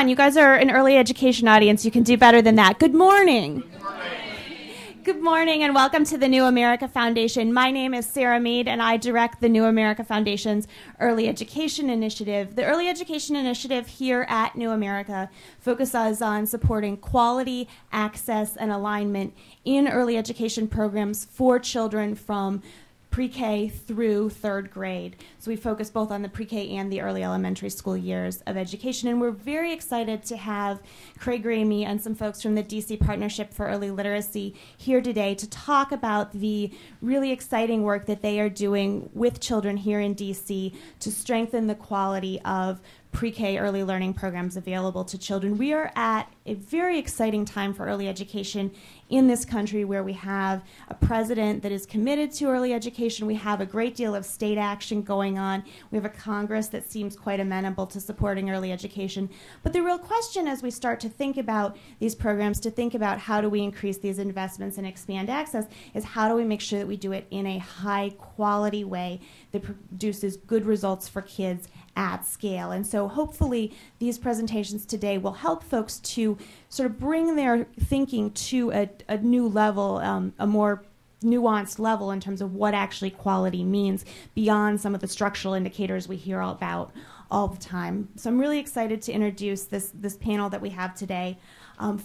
You guys are an early education audience. You can do better than that. Good morning. Good morning. Good morning and welcome to the New America Foundation. My name is Sarah Mead and I direct the New America Foundation's Early Education Initiative. The Early Education Initiative here at New America focuses on supporting quality, access, and alignment in early education programs for children from pre-K through third grade. So we focus both on the pre-K and the early elementary school years of education. And we're very excited to have Craig Ramey and some folks from the DC Partnership for Early Literacy here today to talk about the really exciting work that they are doing with children here in DC to strengthen the quality of pre-K early learning programs available to children. We are at a very exciting time for early education in this country where we have a president that is committed to early education. We have a great deal of state action going on. We have a Congress that seems quite amenable to supporting early education. But the real question as we start to think about these programs, to think about how do we increase these investments and expand access, is how do we make sure that we do it in a high quality way that produces good results for kids at scale. And so hopefully these presentations today will help folks to sort of bring their thinking to a new level, a more nuanced level in terms of what actually quality means beyond some of the structural indicators we hear all about all the time. So I'm really excited to introduce this panel that we have today.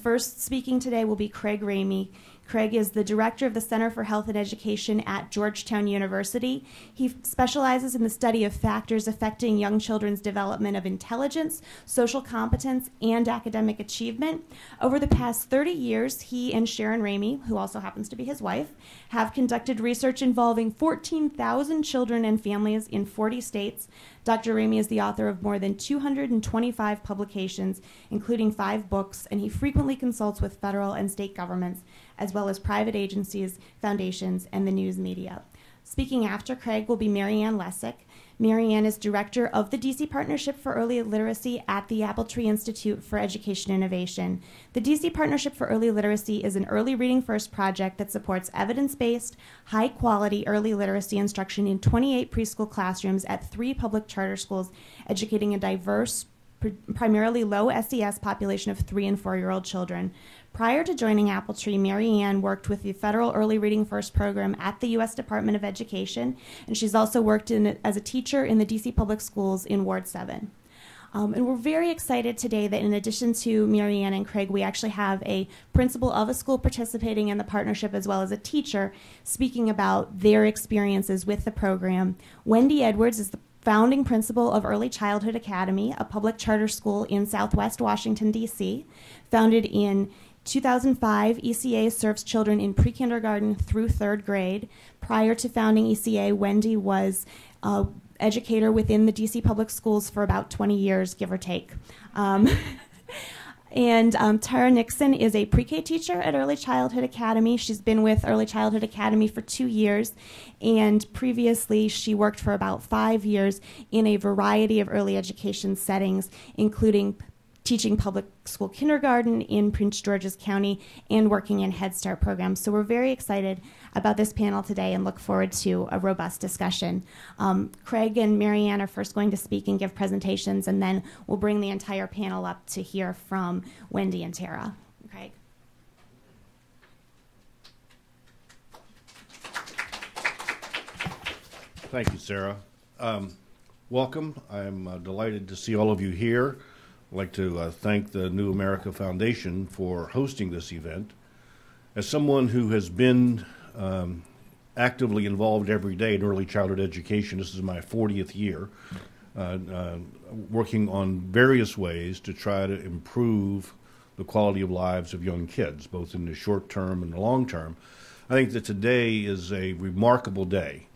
First speaking today will be Craig Ramey. Craig is the director of the Center for Health and Education at Georgetown University. He specializes in the study of factors affecting young children's development of intelligence, social competence, and academic achievement. Over the past 30 years, he and Sharon Ramey, who also happens to be his wife, have conducted research involving 14,000 children and families in 40 states. Dr. Ramey is the author of more than 225 publications, including 5 books, and he frequently consults with federal and state governments, as well as private agencies, foundations, and the news media. Speaking after Craig will be Marianne Lessick. Marianne is director of the DC Partnership for Early Literacy at the Appletree Institute for Education Innovation. The DC Partnership for Early Literacy is an early reading first project that supports evidence-based, high-quality early literacy instruction in 28 preschool classrooms at 3 public charter schools, educating a diverse, primarily low SES population of 3- and 4-year-old children. Prior to joining Appletree, Marianne worked with the Federal Early Reading First program at the U.S. Department of Education, and she's also worked as a teacher in the D.C. Public Schools in Ward 7. And we're very excited today that in addition to Marianne and Craig, we actually have a principal of a school participating in the partnership as well as a teacher speaking about their experiences with the program. Wendy Edwards is the founding principal of Early Childhood Academy, a public charter school in Southwest Washington, D.C., founded in 2005, ECA serves children in pre-kindergarten through 3rd grade. Prior to founding ECA, Wendy was an educator within the DC Public Schools for about 20 years, give or take. Tara Nixon is a pre-K teacher at Early Childhood Academy. She's been with Early Childhood Academy for 2 years, and previously she worked for about 5 years in a variety of early education settings, including teaching public school kindergarten in Prince George's County and working in Head Start programs. So we're very excited about this panel today and look forward to a robust discussion. Craig and Marianne are first going to speak and give presentations, and then we'll bring the entire panel up to hear from Wendy and Tara. Craig. Thank you, Sarah. Welcome. I'm delighted to see all of you here. I'd like to thank the New America Foundation for hosting this event. As someone who has been actively involved every day in early childhood education, this is my 40th year, working on various ways to try to improve the quality of lives of young kids, both in the short term and the long term. I think that today is a remarkable day.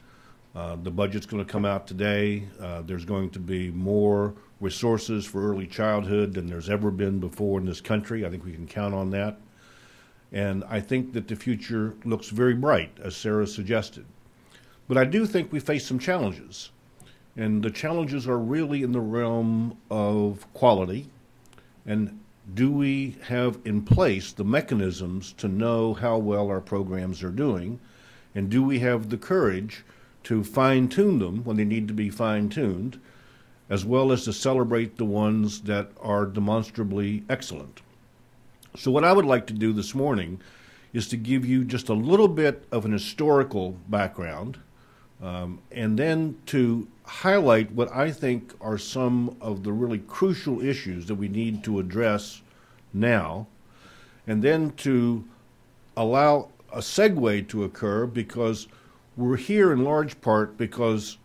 The budget's going to come out today. There's going to be more resources for early childhood than there's ever been before in this country. I think we can count on that. And I think that the future looks very bright, as Sarah suggested. But I do think we face some challenges. And the challenges are really in the realm of quality. And do we have in place the mechanisms to know how well our programs are doing? And do we have the courage to fine-tune them when they need to be fine-tuned, as well as to celebrate the ones that are demonstrably excellent. So what I would like to do this morning is to give you just a little bit of an historical background, and then to highlight what I think are some of the really crucial issues that we need to address now, and then to allow a segue to occur, because we're here in large part because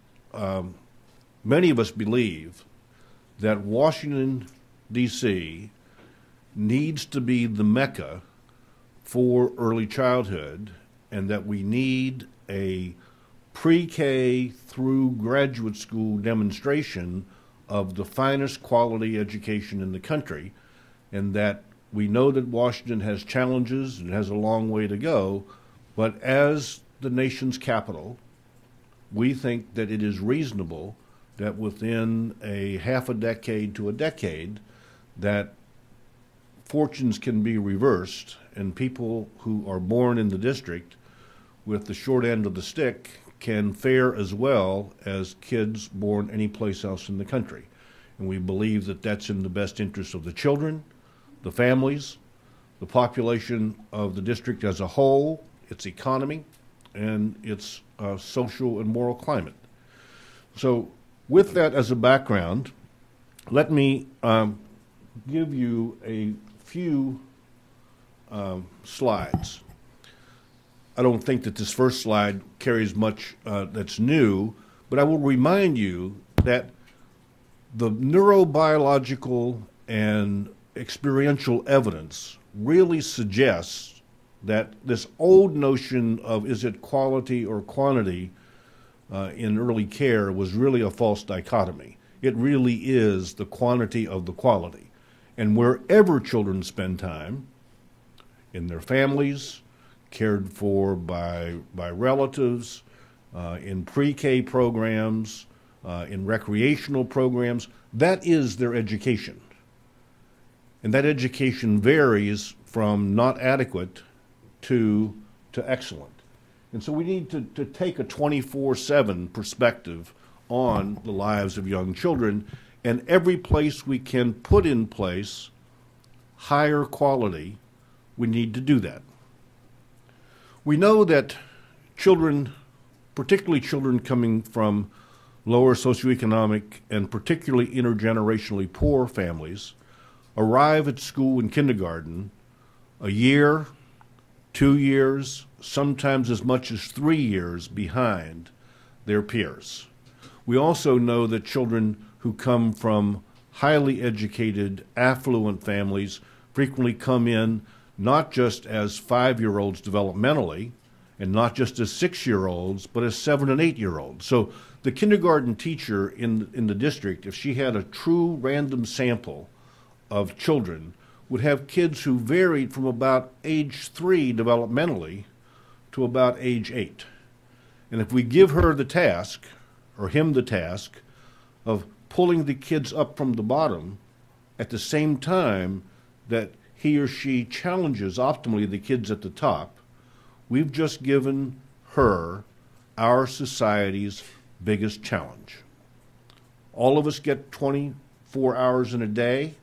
many of us believe that Washington, D.C. needs to be the Mecca for early childhood, and that we need a pre-K through graduate school demonstration of the finest quality education in the country, and that we know that Washington has challenges and has a long way to go, but as the nation's capital, we think that it is reasonable that within a half a decade to a decade that fortunes can be reversed, and people who are born in the district with the short end of the stick can fare as well as kids born anyplace else in the country. And we believe that that's in the best interest of the children, the families, the population of the district as a whole, its economy, and its social and moral climate. So with that as a background, let me give you a few slides. I don't think that this first slide carries much that's new, but I will remind you that the neurobiological and experiential evidence really suggests that this old notion of is it quality or quantity in early care was really a false dichotomy. It really is the quantity of the quality. And wherever children spend time, in their families, cared for by relatives, in pre-K programs, in recreational programs, that is their education. And that education varies from not adequate to excellent. And so we need to take a 24/7 perspective on the lives of young children, and every place we can put in place higher quality, we need to do that. We know that children, particularly children coming from lower socioeconomic and particularly intergenerationally poor families, arrive at school in kindergarten a year, 2 years, sometimes as much as 3 years behind their peers. We also know that children who come from highly educated, affluent families frequently come in not just as 5-year-olds developmentally, and not just as 6-year-olds, but as 7- and 8-year-olds. So the kindergarten teacher in the district, if she had a true random sample of children, would have kids who varied from about age 3 developmentally to about age 8. And if we give her the task, or him the task, of pulling the kids up from the bottom at the same time that he or she challenges optimally the kids at the top, we've just given her our society's biggest challenge. All of us get 24 hours in a day.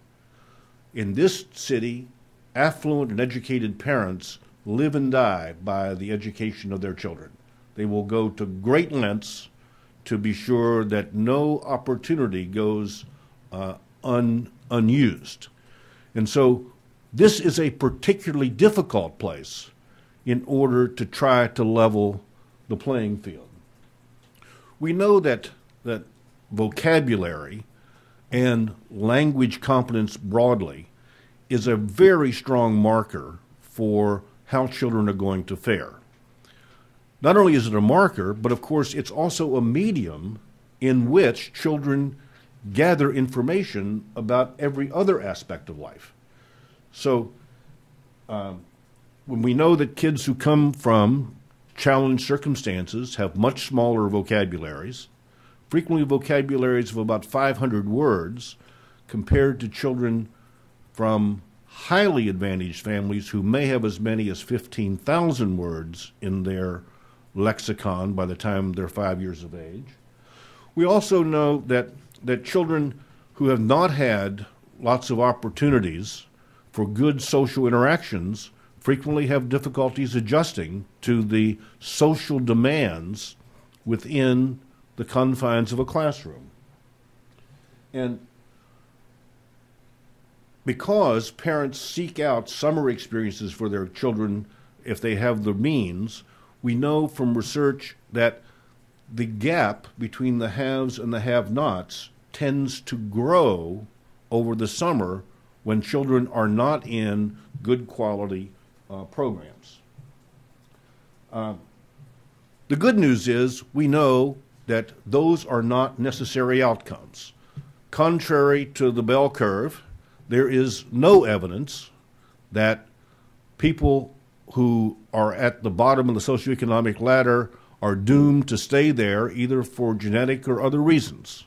In this city, affluent and educated parents live and die by the education of their children. They will go to great lengths to be sure that no opportunity goes unused. And so this is a particularly difficult place in order to try to level the playing field. We know that vocabulary and language competence broadly is a very strong marker for how children are going to fare. Not only is it a marker, but of course it's also a medium in which children gather information about every other aspect of life. So when we know that kids who come from challenged circumstances have much smaller vocabularies, frequently vocabularies of about 500 words, compared to children from highly advantaged families who may have as many as 15,000 words in their lexicon by the time they're 5 years of age. We also know that that children who have not had lots of opportunities for good social interactions frequently have difficulties adjusting to the social demands within the confines of a classroom. And because parents seek out summer experiences for their children if they have the means, we know from research that the gap between the haves and the have-nots tends to grow over the summer when children are not in good quality programs. The good news is we know that those are not necessary outcomes. Contrary to the bell curve, there is no evidence that people who are at the bottom of the socioeconomic ladder are doomed to stay there either for genetic or other reasons.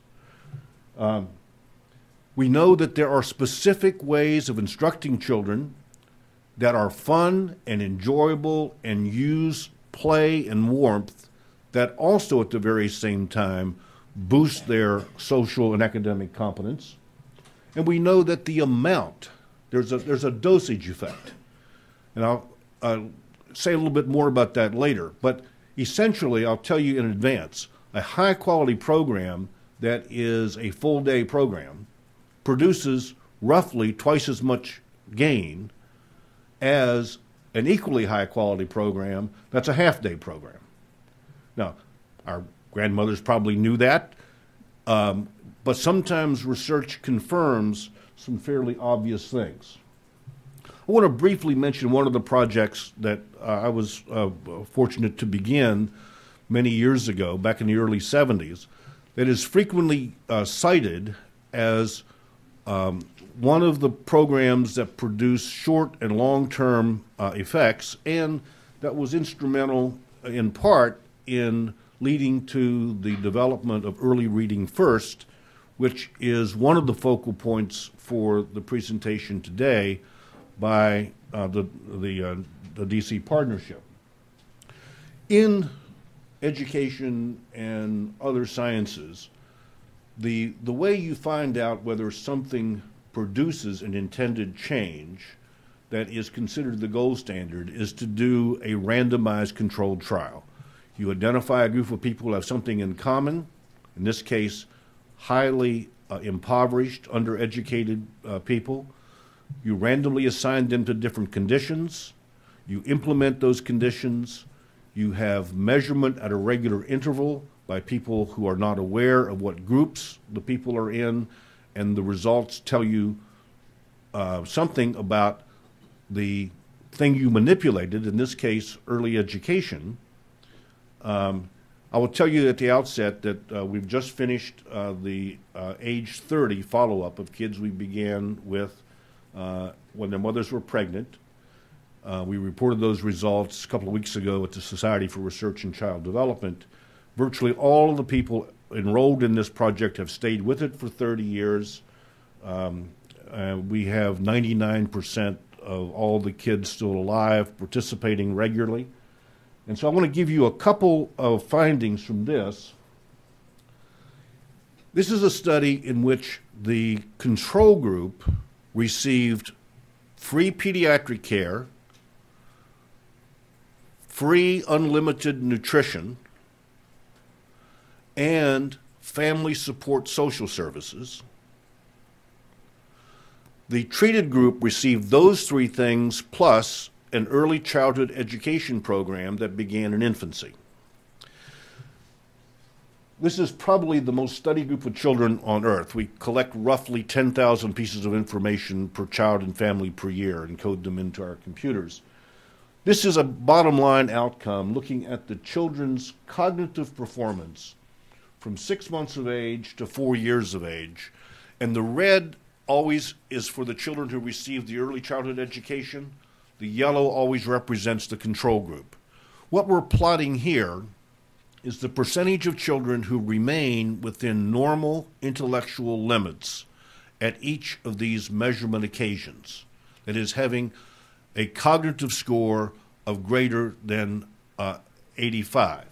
We know that there are specific ways of instructing children that are fun and enjoyable and use play and warmth that also at the very same time boost their social and academic competence. And we know that the amount, there's a dosage effect. And I'll say a little bit more about that later. But essentially, I'll tell you in advance, a high-quality program that is a full-day program produces roughly twice as much gain as an equally high-quality program that's a half-day program. Now, our grandmothers probably knew that, but sometimes research confirms some fairly obvious things. I want to briefly mention one of the projects that I was fortunate to begin many years ago, back in the early 70s, that is frequently cited as one of the programs that produce short and long-term effects, and that was instrumental in part in leading to the development of early reading first, which is one of the focal points for the presentation today by the DC partnership. In education and other sciences, the way you find out whether something produces an intended change that is considered the gold standard is to do a randomized controlled trial. You identify a group of people who have something in common, in this case, highly impoverished, undereducated people. You randomly assign them to different conditions. You implement those conditions. You have measurement at a regular interval by people who are not aware of what groups the people are in, and the results tell you something about the thing you manipulated, in this case, early education. I will tell you at the outset that we've just finished the age 30 follow-up of kids we began with when their mothers were pregnant. We reported those results a couple of weeks ago at the Society for Research in Child Development. Virtually all of the people enrolled in this project have stayed with it for 30 years. We have 99% of all the kids still alive participating regularly. And so I want to give you a couple of findings from this. This is a study in which the control group received free pediatric care, free unlimited nutrition, and family support social services. The treated group received those three things plus an early childhood education program that began in infancy. This is probably the most studied group of children on earth. We collect roughly 10,000 pieces of information per child and family per year and code them into our computers. This is a bottom line outcome looking at the children's cognitive performance from 6 months of age to 4 years of age. And the red always is for the children who received the early childhood education. The yellow always represents the control group. What we're plotting here is the percentage of children who remain within normal intellectual limits at each of these measurement occasions. That is, having a cognitive score of greater than 85.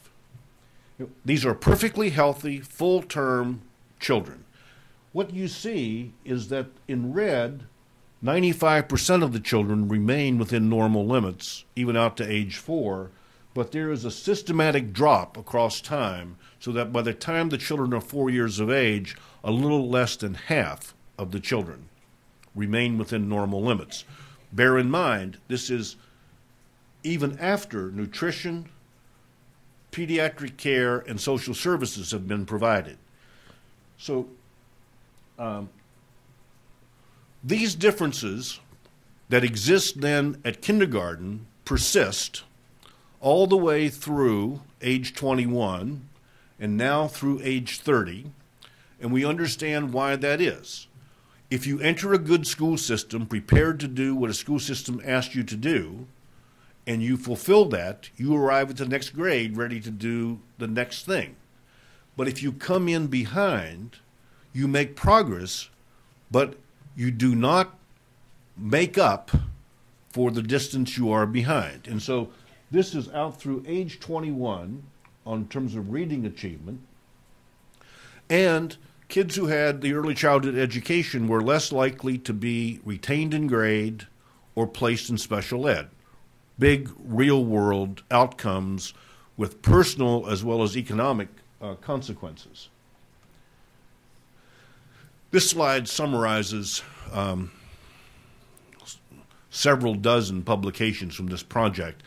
These are perfectly healthy, full-term children. what you see is that in red, 95% of the children remain within normal limits, even out to age 4, but there is a systematic drop across time so that by the time the children are 4 years of age, a little less than half of the children remain within normal limits. Bear in mind, this is even after nutrition, pediatric care, and social services have been provided. So these differences that exist then at kindergarten persist all the way through age 21 and now through age 30, and we understand why that is. If you enter a good school system prepared to do what a school system asks you to do, and you fulfill that, you arrive at the next grade ready to do the next thing. But if you come in behind, you make progress, but you do not make up for the distance you are behind. And so this is out through age 21 on terms of reading achievement. And kids who had the early childhood education were less likely to be retained in grade or placed in special ed. Big real-world outcomes with personal as well as economic consequences. This slide summarizes several dozen publications from this project.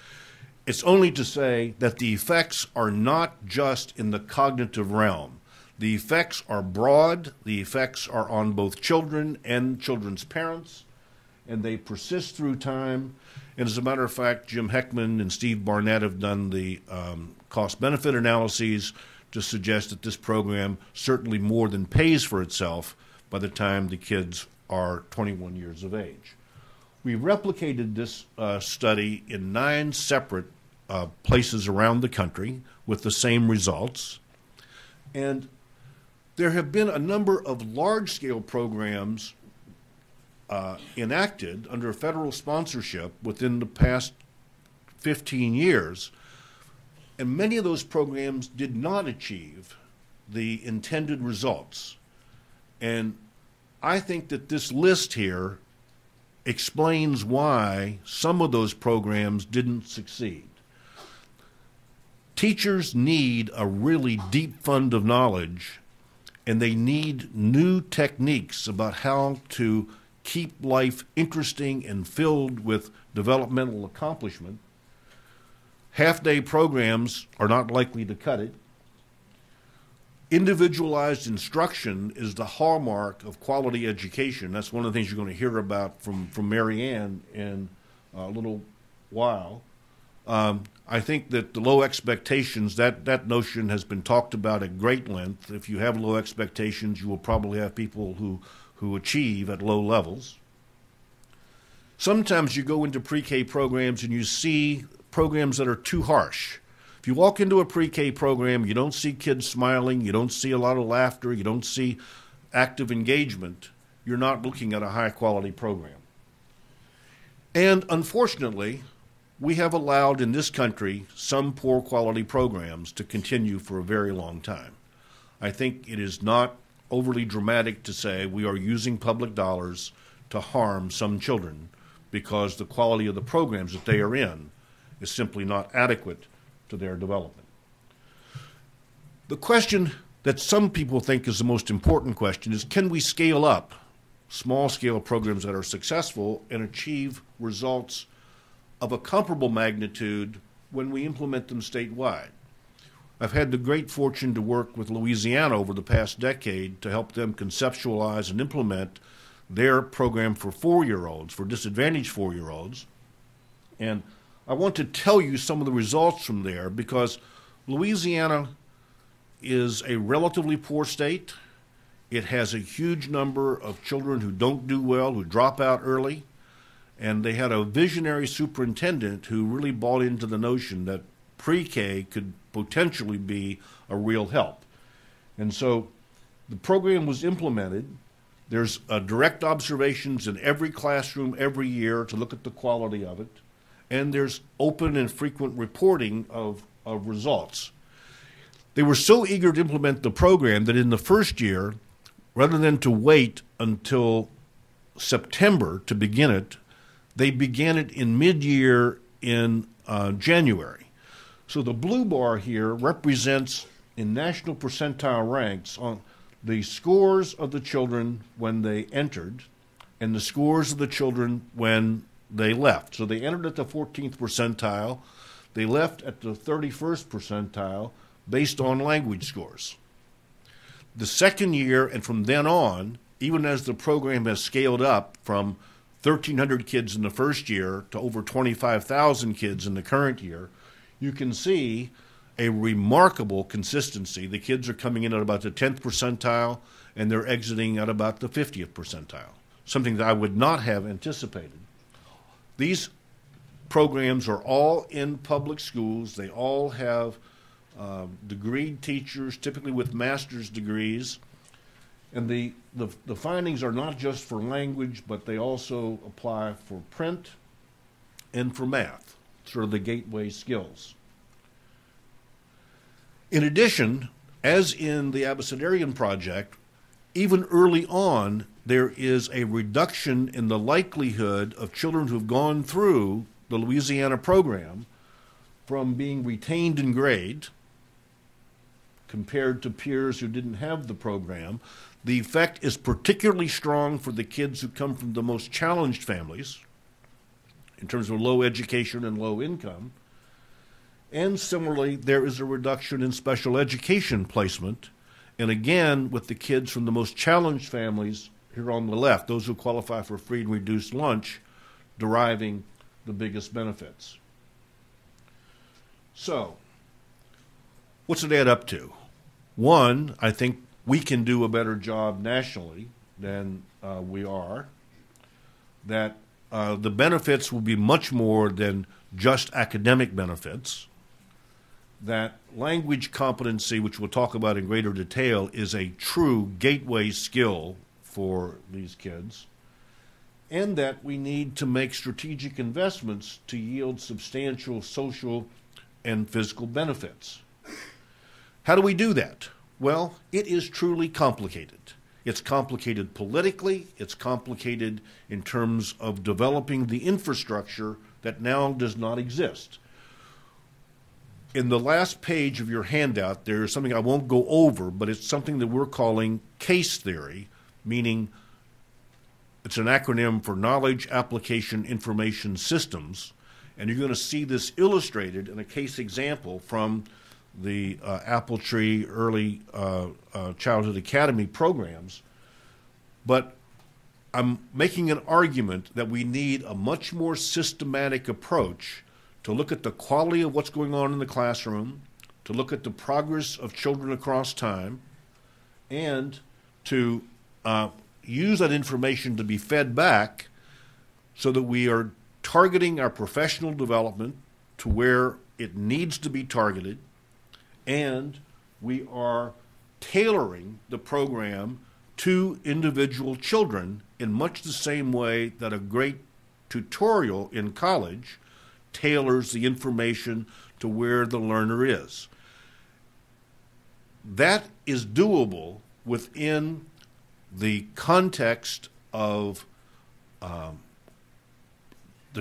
It's only to say that the effects are not just in the cognitive realm. The effects are broad. The effects are on both children and children's parents, and they persist through time. And as a matter of fact, Jim Heckman and Steve Barnett have done the cost-benefit analyses to suggest that this program certainly more than pays for itself by the time the kids are 21 years of age. We replicated this study in 9 separate places around the country with the same results. And there have been a number of large-scale programs enacted under federal sponsorship within the past 15 years, and many of those programs did not achieve the intended results. And I think that this list here explains why some of those programs didn't succeed. Teachers need a really deep fund of knowledge, and they need new techniques about how to keep life interesting and filled with developmental accomplishment. Half-day programs are not likely to cut it. Individualized instruction is the hallmark of quality education. That's one of the things you're going to hear about from Mary Ann in a little while. I think that the low expectations, that notion has been talked about at great length. If you have low expectations, you will probably have people who achieve at low levels. Sometimes you go into pre-K programs and you see programs that are too harsh. If you walk into a pre-K program, you don't see kids smiling, you don't see a lot of laughter, you don't see active engagement, you're not looking at a high-quality program. And unfortunately, we have allowed in this country some poor quality programs to continue for a very long time. I think it is not overly dramatic to say we are using public dollars to harm some children because the quality of the programs that they are in is simply not adequate to their development. The question that some people think is the most important question is, can we scale up small-scale programs that are successful and achieve results of a comparable magnitude when we implement them statewide? I've had the great fortune to work with Louisiana over the past decade to help them conceptualize and implement their program for 4-year-olds, for disadvantaged 4-year-olds. And I want to tell you some of the results from there because Louisiana is a relatively poor state. It has a huge number of children who don't do well, who drop out early. And they had a visionary superintendent who really bought into the notion that pre-K could potentially be a real help. And so the program was implemented. There's direct observations in every classroom every year to look at the quality of it. And there's open and frequent reporting of results. They were so eager to implement the program that in the first year, rather than to wait until September to begin it, they began it in mid-year in January. So the blue bar here represents, in national percentile ranks, on the scores of the children when they entered and the scores of the children when they left. So they entered at the 14th percentile, they left at the 31st percentile based on language scores. The second year and from then on, even as the program has scaled up from 1,300 kids in the first year to over 25,000 kids in the current year, you can see a remarkable consistency. The kids are coming in at about the 10th percentile, and they're exiting at about the 50th percentile, something that I would not have anticipated. These programs are all in public schools. They all have degreed teachers, typically with master's degrees. And the findings are not just for language, but they also apply for print and for math, sort of the gateway skills. In addition, as in the Abecedarian project, even early on, there is a reduction in the likelihood of children who have gone through the Louisiana program from being retained in grade compared to peers who didn't have the program. The effect is particularly strong for the kids who come from the most challenged families in terms of low education and low income. And similarly, there is a reduction in special education placement. And again, with the kids from the most challenged families here on the left, those who qualify for free and reduced lunch, deriving the biggest benefits. So, what's it add up to? One, I think we can do a better job nationally than we are. That the benefits will be much more than just academic benefits. That language competency, which we'll talk about in greater detail, is a true gateway skill for these kids. And that we need to make strategic investments to yield substantial social and physical benefits. How do we do that? Well, it is truly complicated. It's complicated politically. It's complicated in terms of developing the infrastructure that now does not exist. In the last page of your handout, there is something I won't go over, but it's something that we're calling case theory, meaning it's an acronym for Knowledge Application Information Systems. And you're going to see this illustrated in a case example from the Apple Tree Early Childhood Academy programs. But I'm making an argument that we need a much more systematic approach to look at the quality of what's going on in the classroom, to look at the progress of children across time, and to use that information to be fed back so that we are targeting our professional development to where it needs to be targeted, and we are tailoring the program to individual children in much the same way that a great tutorial in college tailors the information to where the learner is. That is doable within the context of the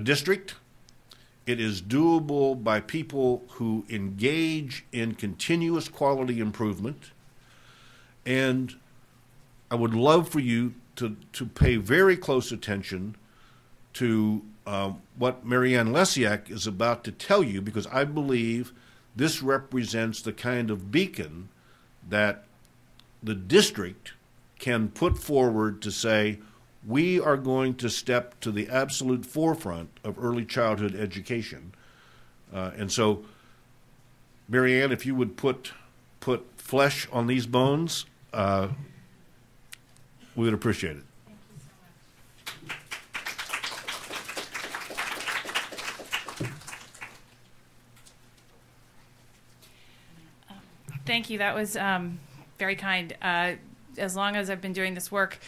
district. It is doable by people who engage in continuous quality improvement. And I would love for you to pay very close attention to what Marianne Lesiak is about to tell you, because I believe this represents the kind of beacon that the district can put forward to say, we are going to step to the absolute forefront of early childhood education. And so, Marianne, if you would put flesh on these bones, we would appreciate it. Thank you. That was very kind. As long as I've been doing this work,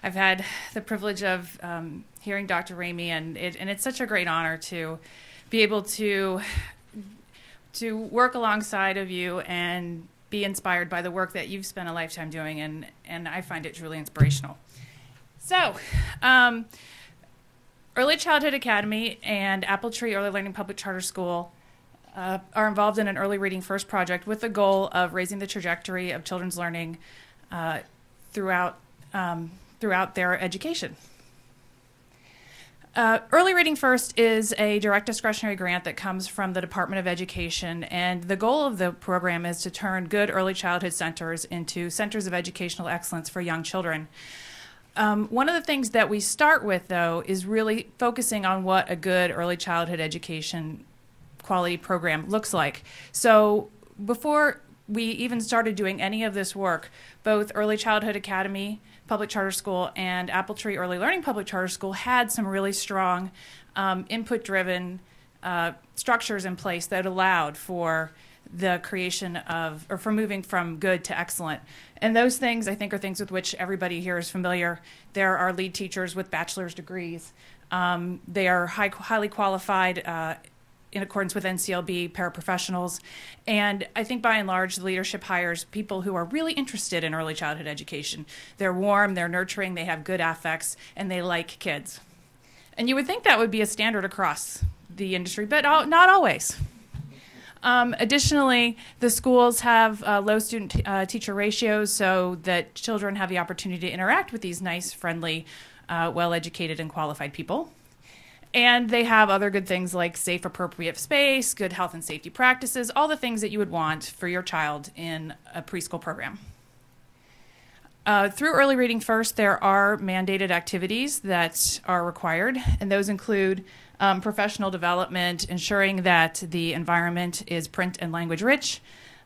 I've had the privilege of hearing Dr. Ramey, and it's such a great honor to be able to work alongside of you and be inspired by the work that you've spent a lifetime doing, and I find it truly inspirational. So, Early Childhood Academy and Apple Tree Early Learning Public Charter School are involved in an Early Reading First project with the goal of raising the trajectory of children's learning throughout their education. Early Reading First is a direct discretionary grant that comes from the Department of Education, and the goal of the program is to turn good early childhood centers into centers of educational excellence for young children. One of the things that we start with, though, is really focusing on what a good early childhood education quality program looks like. So before we even started doing any of this work, both Early Childhood Academy Public Charter School and Apple Tree Early Learning Public Charter School had some really strong input-driven structures in place that allowed for the creation of, or for moving from good to excellent. And those things, I think, are things with which everybody here is familiar. There are lead teachers with bachelor's degrees. They are highly qualified in accordance with NCLB paraprofessionals. And I think by and large, the leadership hires people who are really interested in early childhood education. They're warm, they're nurturing, they have good affects, and they like kids. And you would think that would be a standard across the industry, but not always. Additionally, the schools have low student-teacher ratios so that children have the opportunity to interact with these nice, friendly, well-educated, and qualified people. And they have other good things like safe, appropriate space, good health and safety practices, all the things that you would want for your child in a preschool program. Through Early Reading First, there are mandated activities that are required, and those include professional development, ensuring that the environment is print and language rich,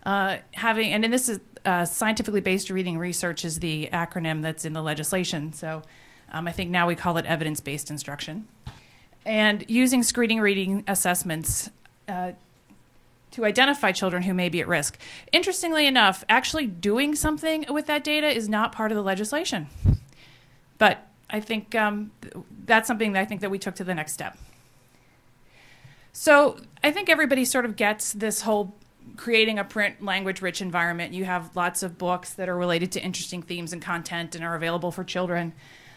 and this is scientifically based reading research is the acronym that's in the legislation. So I think now we call it evidence-based instruction. And using screening reading assessments to identify children who may be at risk. Interestingly enough, actually doing something with that data is not part of the legislation. But I think that's something that I think that we took to the next step. So I think everybody sort of gets this whole creating a print language-rich environment. You have lots of books that are related to interesting themes and content and are available for children.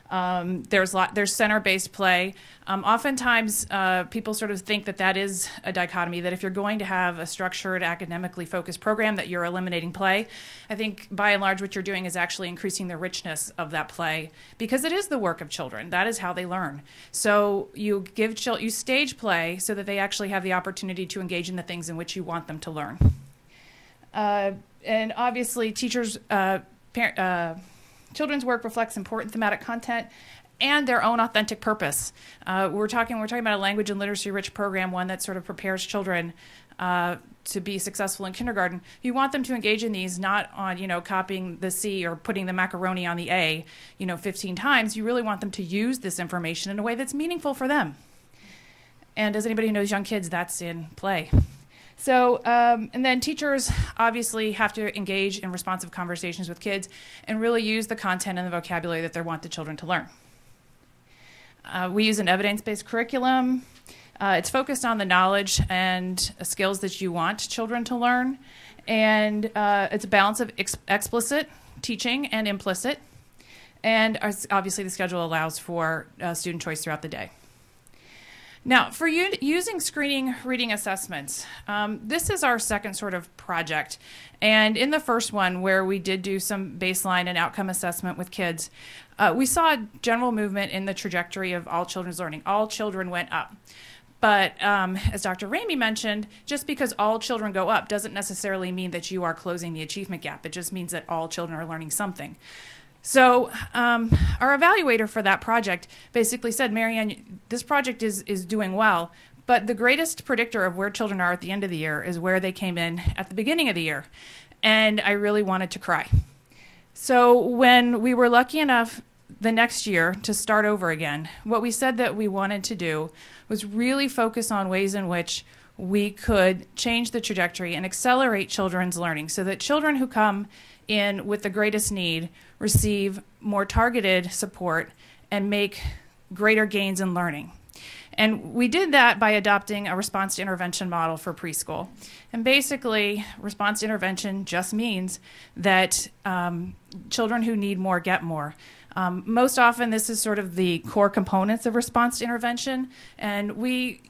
There's center-based play. Oftentimes, people sort of think that that is a dichotomy, that if you're going to have a structured, academically focused program, that you're eliminating play. I think, by and large, what you're doing is actually increasing the richness of that play, because it is the work of children. That is how they learn. So you you stage play so that they actually have the opportunity to engage in the things in which you want them to learn. And obviously, teachers, children's work reflects important thematic content and their own authentic purpose. We're talking about a language and literacy-rich program, one that sort of prepares children to be successful in kindergarten. You want them to engage in these not on, copying the C or putting the macaroni on the A, 15 times. You really want them to use this information in a way that's meaningful for them. And as anybody who knows young kids, that's in play. So, and then teachers obviously have to engage in responsive conversations with kids and really use the content and the vocabulary that they want the children to learn. We use an evidence-based curriculum. It's focused on the knowledge and skills that you want children to learn. And it's a balance of explicit teaching and implicit. And obviously the schedule allows for student choice throughout the day. Now, for using screening reading assessments, this is our second sort of project. And in the first one, where we did do some baseline and outcome assessment with kids, we saw a general movement in the trajectory of all children's learning. All children went up. But as Dr. Ramey mentioned, just because all children go up doesn't necessarily mean that you are closing the achievement gap. It just means that all children are learning something. So our evaluator for that project basically said, Marianne, this project is doing well, but the greatest predictor of where children are at the end of the year is where they came in at the beginning of the year. And I really wanted to cry. So when we were lucky enough the next year to start over again, what we said that we wanted to do was really focus on ways in which we could change the trajectory and accelerate children's learning so that children who come in with the greatest need receive more targeted support and make greater gains in learning. And we did that by adopting a response to intervention model for preschool. And basically, response to intervention just means that children who need more get more. Most often, this is sort of the core components of response to intervention. And we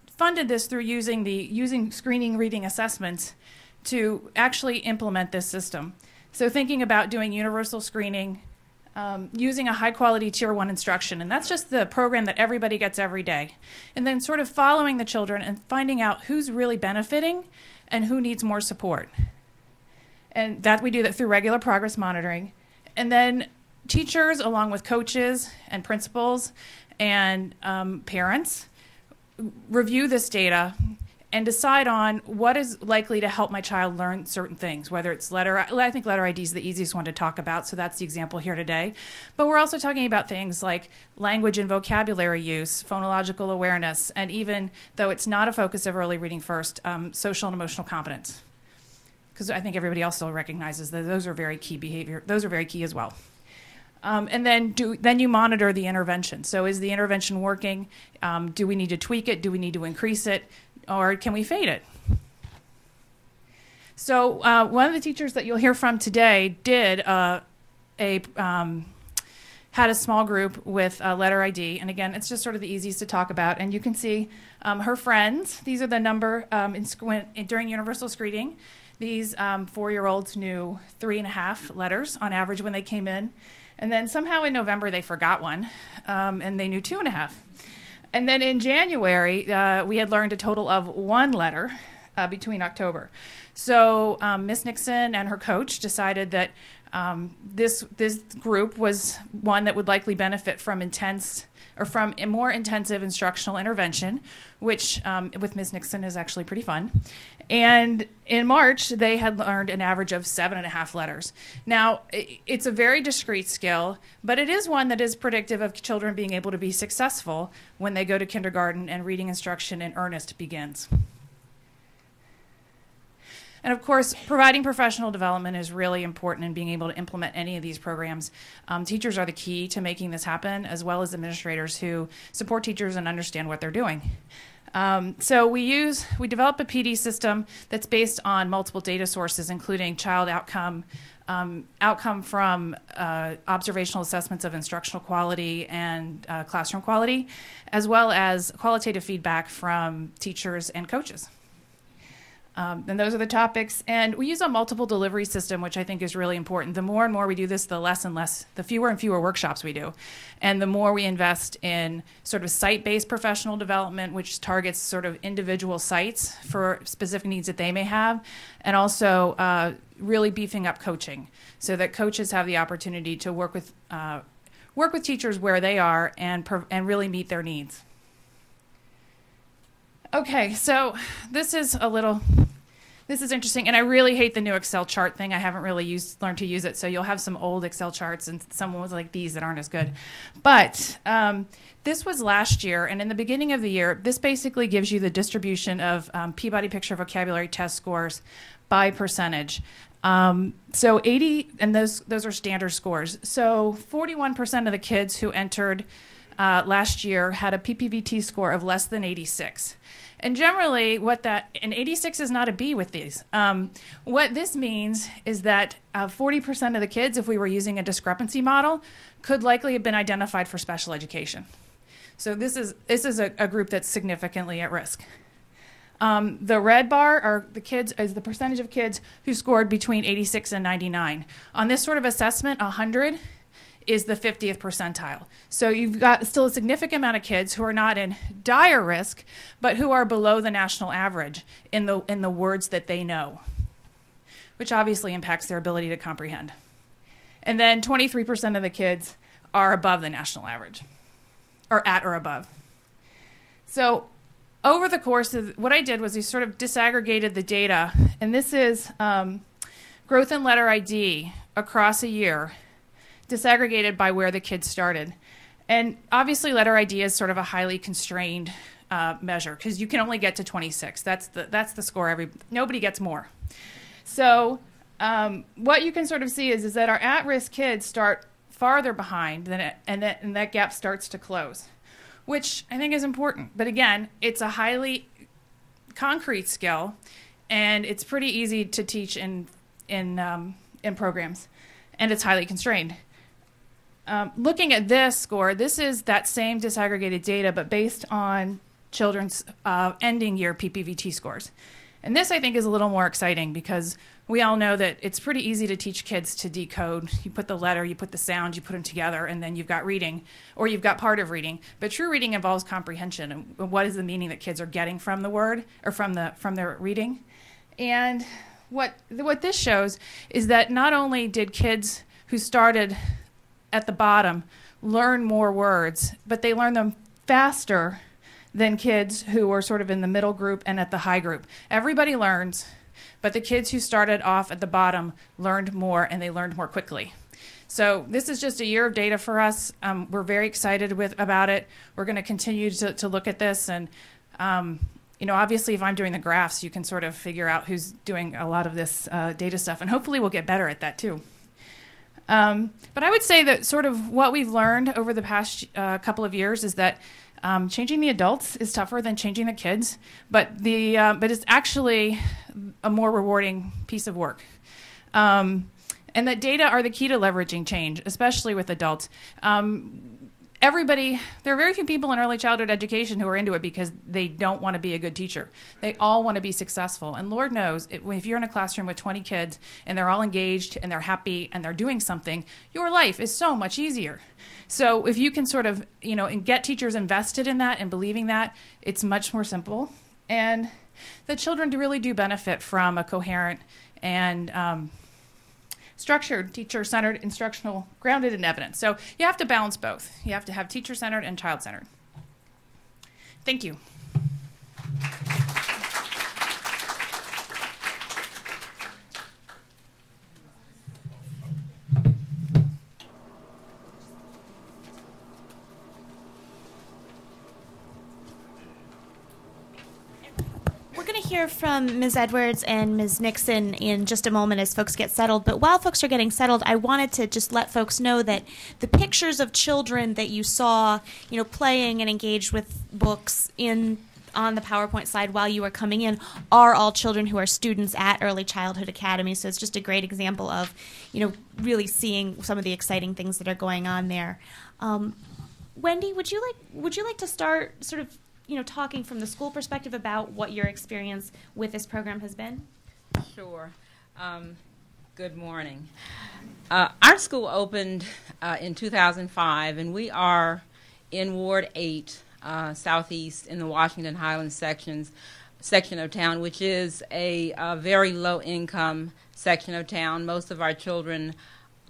funded this through using screening reading assessments to actually implement this system. So thinking about doing universal screening, using a high-quality Tier 1 instruction, and that's just the program that everybody gets every day. And then sort of following the children and finding out who's really benefiting and who needs more support. And that we do that through regular progress monitoring. And then teachers, along with coaches and principals and parents, review this data and decide on what is likely to help my child learn certain things, whether it's I think letter ID is the easiest one to talk about, so that's the example here today. But we're also talking about things like language and vocabulary use, phonological awareness, and even, though it's not a focus of early reading first, social and emotional competence. Because I think everybody also recognizes that those are very key behavior. Those are very key as well. And then you monitor the intervention. So is the intervention working? Do we need to tweak it? Do we need to increase it? Or can we fade it? So one of the teachers that you'll hear from today had a small group with letter ID. And again, it's just sort of the easiest to talk about. And you can see her friends. These are the number during universal screening. These 4-year-olds knew 3.5 letters on average when they came in. And then somehow in November they forgot one, and they knew 2.5. And then in January, we had learned a total of 1 letter between October. So Ms. Nixon and her coach decided that this group was one that would likely benefit from from a more intensive instructional intervention, which with Ms. Nixon is actually pretty fun. And in March, they had learned an average of 7.5 letters. Now, it's a very discrete skill, but it is one that is predictive of children being able to be successful when they go to kindergarten and reading instruction in earnest begins. And of course, providing professional development is really important in being able to implement any of these programs. Teachers are the key to making this happen, as well as administrators who support teachers and understand what they're doing. So we develop a PD system that's based on multiple data sources, including child outcome from observational assessments of instructional quality and classroom quality, as well as qualitative feedback from teachers and coaches. And those are the topics. And we use a multiple delivery system, which I think is really important. The more and more we do this, the fewer and fewer workshops we do. And the more we invest in sort of site-based professional development, which targets sort of individual sites for specific needs that they may have, and also really beefing up coaching so that coaches have the opportunity to work with teachers where they are and really meet their needs. Okay, so this is interesting, and I really hate the new Excel chart thing. I haven't really learned to use it, so you'll have some old Excel charts and some ones like these that aren't as good. But this was last year, and in the beginning of the year, this basically gives you the distribution of Peabody Picture Vocabulary Test scores by percentage. So 80, and those are standard scores. So 41% of the kids who entered last year had a PPVT score of less than 86. And generally, and 86 is not a B with these. What this means is that 40% of the kids, if we were using a discrepancy model, could likely have been identified for special education. So this is a group that's significantly at risk. The red bar is the percentage of kids who scored between 86 and 99. On this sort of assessment, 100 is the 50th percentile. So you've got still a significant amount of kids who are not in dire risk, but who are below the national average in the words that they know, which obviously impacts their ability to comprehend. And then 23% of the kids are above the national average, or at or above. So over the course of what I did was we sort of disaggregated the data, and this is growth in letter ID across a year, disaggregated by where the kids started. And obviously letter ID is sort of a highly constrained measure because you can only get to 26. That's the score. Nobody gets more. So what you can sort of see is that our at-risk kids start farther behind and that gap starts to close. which I think is important. But again, it's a highly concrete skill, and it's pretty easy to teach in programs, and it's highly constrained. Looking at this score, this is that same disaggregated data, but based on children's ending year PPVT scores. And this, I think, is a little more exciting because we all know that it's pretty easy to teach kids to decode. You put the letter, you put the sound, you put them together, and then you've got reading, or you've got part of reading. But true reading involves comprehension, and what is the meaning that kids are getting from the word or from their reading. And what this shows is that not only did kids who started at the bottom learn more words, but they learn them faster than kids who were sort of in the middle group and at the high group. Everybody learns, but the kids who started off at the bottom learned more, and they learned more quickly. So this is just a year of data for us. We're very excited about it. We're going to continue to look at this, and obviously if I'm doing the graphs, you can sort of figure out who's doing a lot of this data stuff, and hopefully we'll get better at that too. But I would say that sort of what we've learned over the past couple of years is that changing the adults is tougher than changing the kids, but it's actually a more rewarding piece of work. And that data are the key to leveraging change, especially with adults. There are very few people in early childhood education who are into it because they don't want to be a good teacher. They all want to be successful. And Lord knows, if you're in a classroom with 20 kids and they're all engaged and they're happy and they're doing something, your life is so much easier. So if you can sort of, and get teachers invested in that and believing that, it's much more simple. And the children really do benefit from a coherent and structured, teacher-centered, instructional, grounded in evidence. So you have to balance both. You have to have teacher-centered and child-centered. Thank you. Hear from Ms. Edwards and Ms. Nixon in just a moment as folks get settled. But while folks are getting settled, I wanted to just let folks know that the pictures of children that you saw, playing and engaged with books on the PowerPoint slide while you were coming in are all children who are students at Early Childhood Academy. So it's just a great example of, really seeing some of the exciting things that are going on there. Wendy, would you like to start sort of talking from the school perspective about what your experience with this program has been? Sure. Good morning. Our school opened in 2005, and we are in Ward 8, Southeast, in the Washington Highlands section of town, which is a very low-income section of town. Most of our children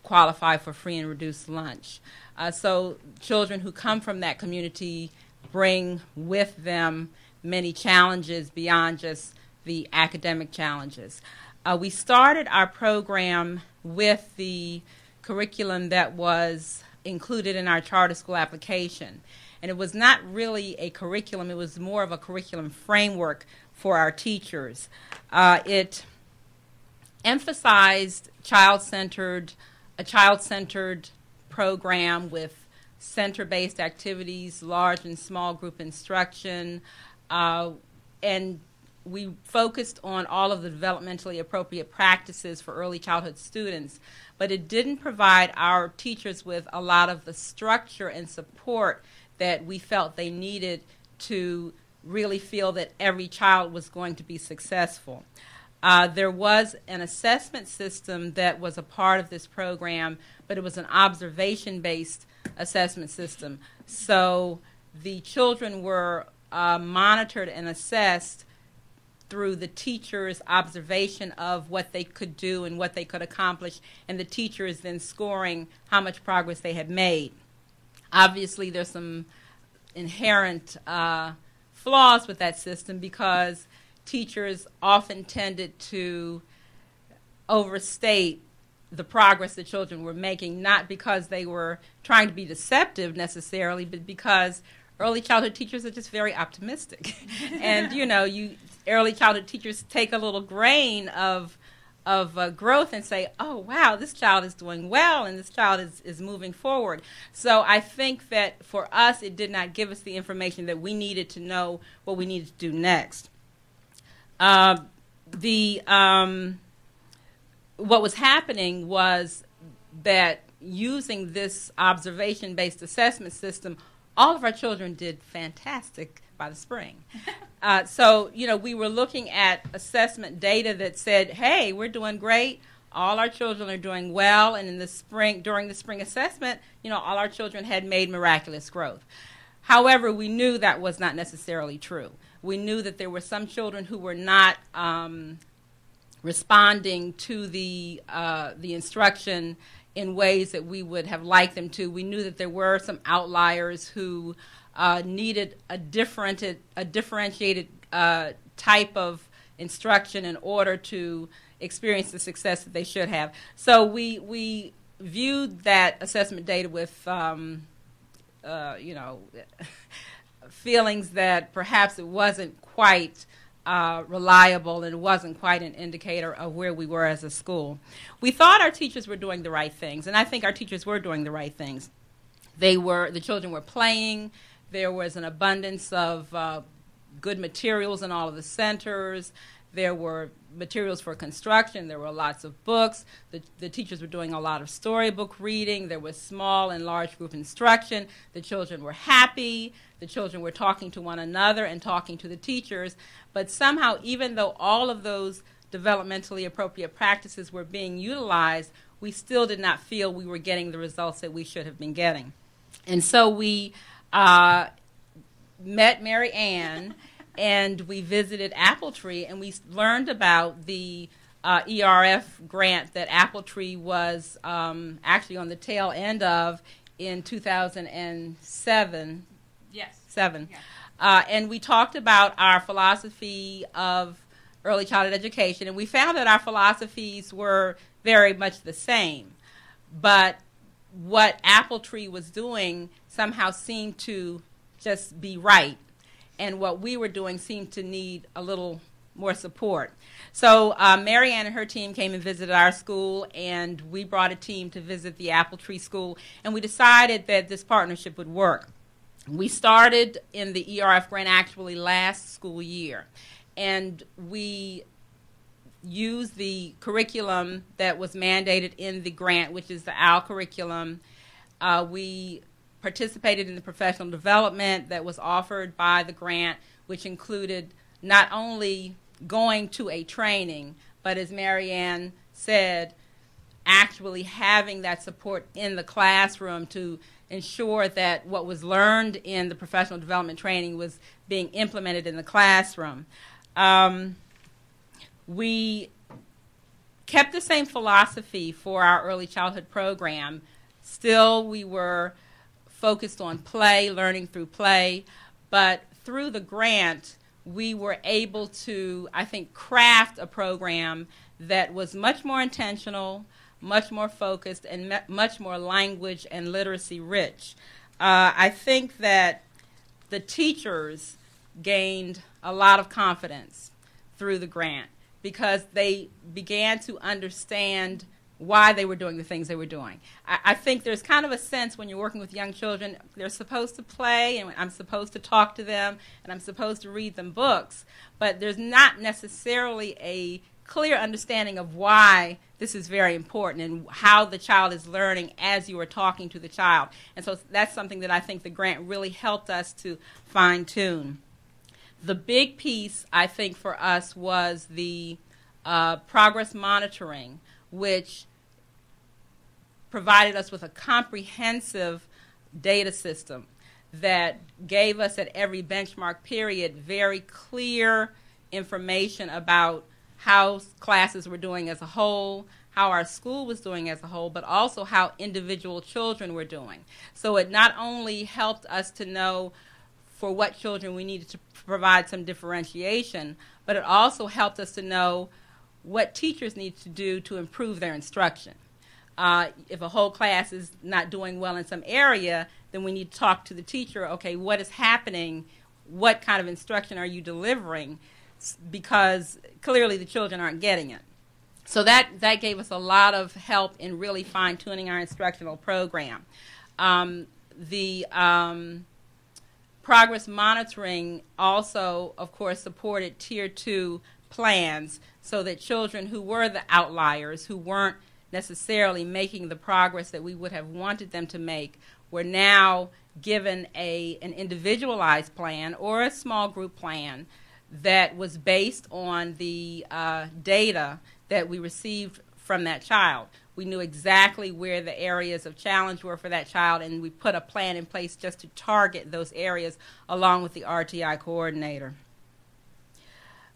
qualify for free and reduced lunch. So children who come from that community bring with them many challenges beyond just the academic challenges. We started our program with the curriculum that was included in our charter school application. And it was not really a curriculum, it was more of a curriculum framework for our teachers. It emphasized a child-centered program with center-based activities, large and small group instruction, and we focused on all of the developmentally appropriate practices for early childhood students, but it didn't provide our teachers with a lot of the structure and support that we felt they needed to really feel that every child was going to be successful. There was an assessment system that was a part of this program, but it was an observation-based assessment system. So the children were monitored and assessed through the teacher's observation of what they could do and what they could accomplish, and the teacher is then scoring how much progress they had made. Obviously, there's some inherent flaws with that system because teachers often tended to overstate the progress the children were making, not because they were trying to be deceptive necessarily, but because early childhood teachers are just very optimistic. And, early childhood teachers take a little grain of growth and say, oh, wow, this child is doing well and this child is moving forward. So I think that for us, it did not give us the information that we needed to know what we needed to do next. What was happening was that using this observation-based assessment system, all of our children did fantastic by the spring. So, we were looking at assessment data that said, hey, we're doing great. All our children are doing well. And in the spring, during the spring assessment, all our children had made miraculous growth. However, we knew that was not necessarily true. We knew that there were some children who were not responding to the instruction in ways that we would have liked them to. We knew that there were some outliers who needed a differentiated type of instruction in order to experience the success that they should have. So we viewed that assessment data with feelings that perhaps it wasn't quite reliable and it wasn't quite an indicator of where we were as a school. We thought our teachers were doing the right things, and I think our teachers were doing the right things. The children were playing. There was an abundance of good materials in all of the centers. There were materials for construction. There were lots of books. The teachers were doing a lot of storybook reading. There was small and large group instruction. The children were happy. The children were talking to one another and talking to the teachers. But somehow, even though all of those developmentally appropriate practices were being utilized, we still did not feel we were getting the results that we should have been getting. And so we met Mary Ann and we visited Appletree, and we learned about the ERF grant that Appletree was actually on the tail end of in 2007. Yes. Yeah. Yeah. And we talked about our philosophy of early childhood education, and we found that our philosophies were very much the same. But what Appletree was doing somehow seemed to just be right, and what we were doing seemed to need a little more support. So Mary Ann and her team came and visited our school, and we brought a team to visit the Appletree school, and we decided that this partnership would work. We started in the ERF grant actually last school year, and we used the curriculum that was mandated in the grant, which is the OWL curriculum. We participated in the professional development that was offered by the grant, which included not only going to a training, but as Mary Ann said, actually having that support in the classroom to ensure that what was learned in the professional development training was being implemented in the classroom. We kept the same philosophy for our early childhood program. Still, we were focused on play, learning through play, but through the grant, we were able to, I think, craft a program that was much more intentional, much more focused, and much more language and literacy rich. I think that the teachers gained a lot of confidence through the grant because they began to understand why they were doing the things they were doing. I think there's kind of a sense when you're working with young children, they're supposed to play, and I'm supposed to talk to them, and I'm supposed to read them books, but there's not necessarily a clear understanding of why this is very important and how the child is learning as you are talking to the child. And so that's something that I think the grant really helped us to fine-tune. The big piece, I think, for us was the progress monitoring, which provided us with a comprehensive data system that gave us at every benchmark period very clear information about how classes were doing as a whole, how our school was doing as a whole, but also how individual children were doing. So it not only helped us to know for what children we needed to provide some differentiation, but it also helped us to know what teachers need to do to improve their instruction. If a whole class is not doing well in some area, then we need to talk to the teacher, okay, what is happening? What kind of instruction are you delivering? Because clearly the children aren't getting it. So that gave us a lot of help in really fine-tuning our instructional program. The progress monitoring also, of course, supported Tier 2 plans so that children who were the outliers, who weren't necessarily making the progress that we would have wanted them to make, were now given an individualized plan or a small group plan that was based on the data that we received from that child. We knew exactly where the areas of challenge were for that child, and we put a plan in place just to target those areas along with the RTI coordinator.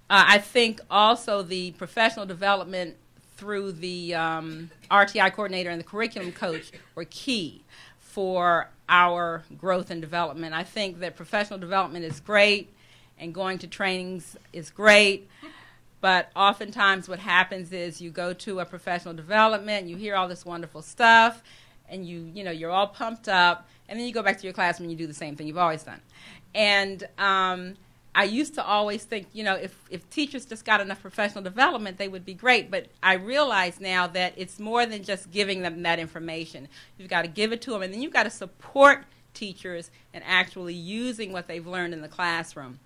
I think also the professional development through the RTI coordinator and the curriculum coach were key for our growth and development. I think that professional development is great and going to trainings is great, but oftentimes what happens is you go to a professional development, you hear all this wonderful stuff, and you're all pumped up, and then you go back to your classroom and you do the same thing you've always done. And I used to always think, if teachers just got enough professional development, they would be great. But I realize now that it's more than just giving them that information. You've got to give it to them, and then you've got to support teachers in actually using what they've learned in the classroom.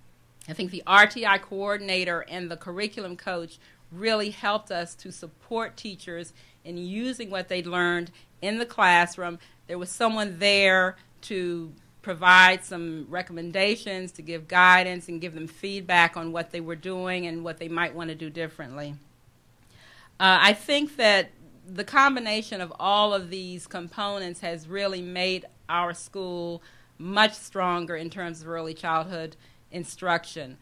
I think the RTI coordinator and the curriculum coach really helped us to support teachers in using what they'd learned in the classroom. There was someone there to provide some recommendations, to give guidance and give them feedback on what they were doing and what they might want to do differently. I think that the combination of all of these components has really made our school much stronger in terms of early childhood instruction.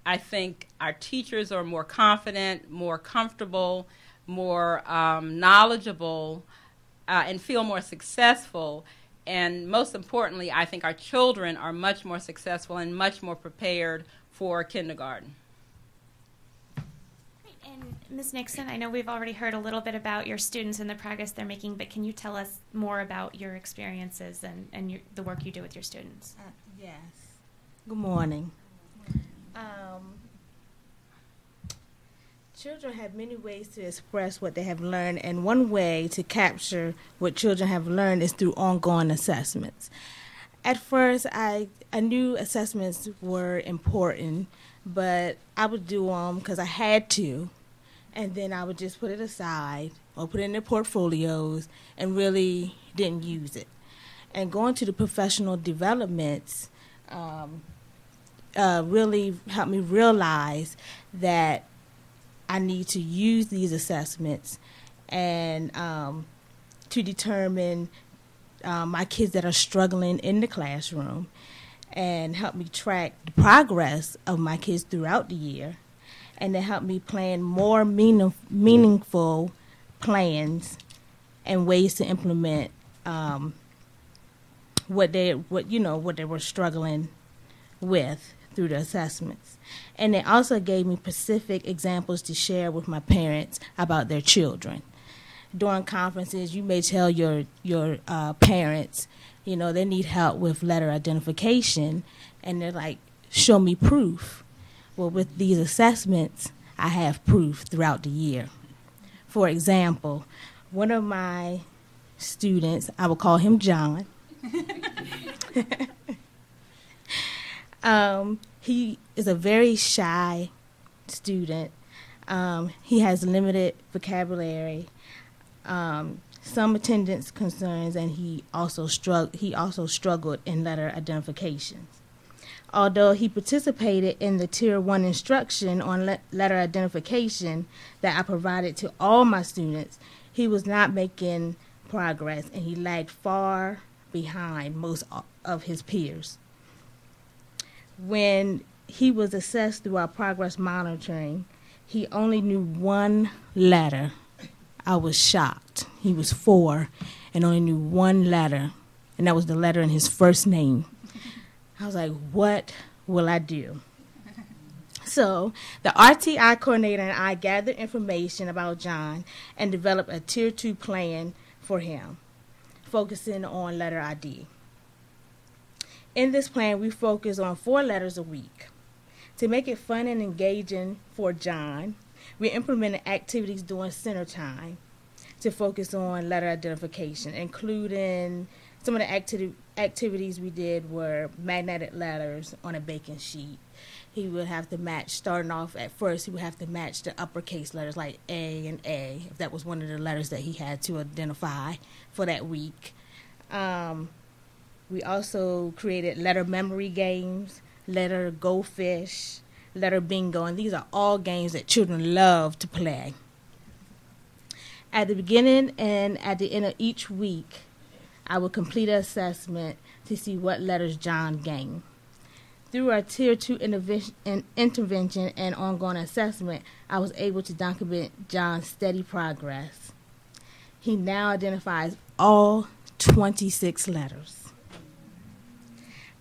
I think our teachers are more confident, more comfortable, more knowledgeable, and feel more successful. And most importantly, I think our children are much more successful and much more prepared for kindergarten. Great. And Ms. Nixon, I know we've already heard a little bit about your students and the progress they're making, but can you tell us more about your experiences and the work you do with your students? Yes. Good morning. Children have many ways to express what they have learned, and one way to capture what children have learned is through ongoing assessments. At first, I knew assessments were important, but I would do them because I had to, and then I would just put it aside or put it in their portfolios and really didn't use it. And going to the professional developments really helped me realize that I need to use these assessments and to determine my kids that are struggling in the classroom and help me track the progress of my kids throughout the year, and to help me plan more meaningful plans and ways to implement what they were struggling with through the assessments. And it also gave me specific examples to share with my parents about their children. During conferences, you may tell your parents, they need help with letter identification, and they're like, show me proof. Well, with these assessments, I have proof throughout the year. For example, one of my students, I will call him John. He is a very shy student. He has limited vocabulary, some attendance concerns, and he also struggled in letter identifications. Although he participated in the Tier 1 instruction on letter identification that I provided to all my students, he was not making progress, and he lagged far behind most of his peers. When he was assessed through our progress monitoring, he only knew one letter. I was shocked. He was 4 and only knew one letter, and that was the letter in his first name. I was like, what will I do? So the RTI coordinator and I gathered information about John and developed a Tier 2 plan for him, focusing on letter ID. In this plan, we focus on 4 letters a week. To make it fun and engaging for John, We implemented activities during center time to focus on letter identification, including some of the activities we did were magnetic letters on a baking sheet. He would have to match, starting off at first, he would have to match the uppercase letters like A and A, if that was one of the letters that he had to identify for that week. We also created letter memory games, letter go fish, letter bingo, and these are all games that children love to play. At the beginning and at the end of each week, I would complete an assessment to see what letters John gained. Through our Tier 2 intervention and ongoing assessment, I was able to document John's steady progress. He now identifies all 26 letters.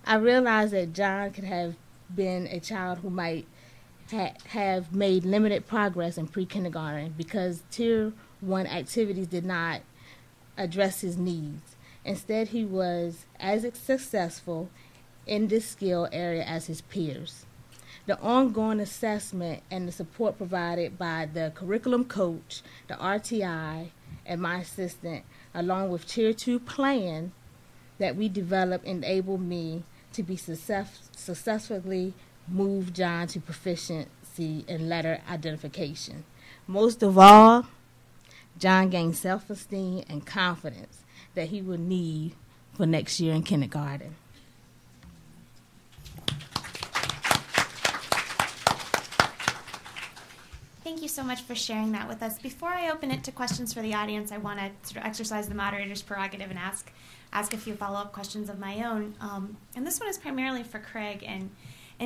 I realized that John could have been a child who might have made limited progress in pre-kindergarten because Tier 1 activities did not address his needs. Instead, he was as successful in this skill area as his peers. The ongoing assessment and the support provided by the curriculum coach, the RTI, and my assistant, along with Tier 2 plan that we developed, enabled me to be successfully move John to proficiency in letter identification. Most of all, John gained self-esteem and confidence that he would need for next year in kindergarten. Thank you so much for sharing that with us. Before I open it to questions for the audience, I want to sort of exercise the moderator's prerogative and ask a few follow-up questions of my own. And this one is primarily for Craig and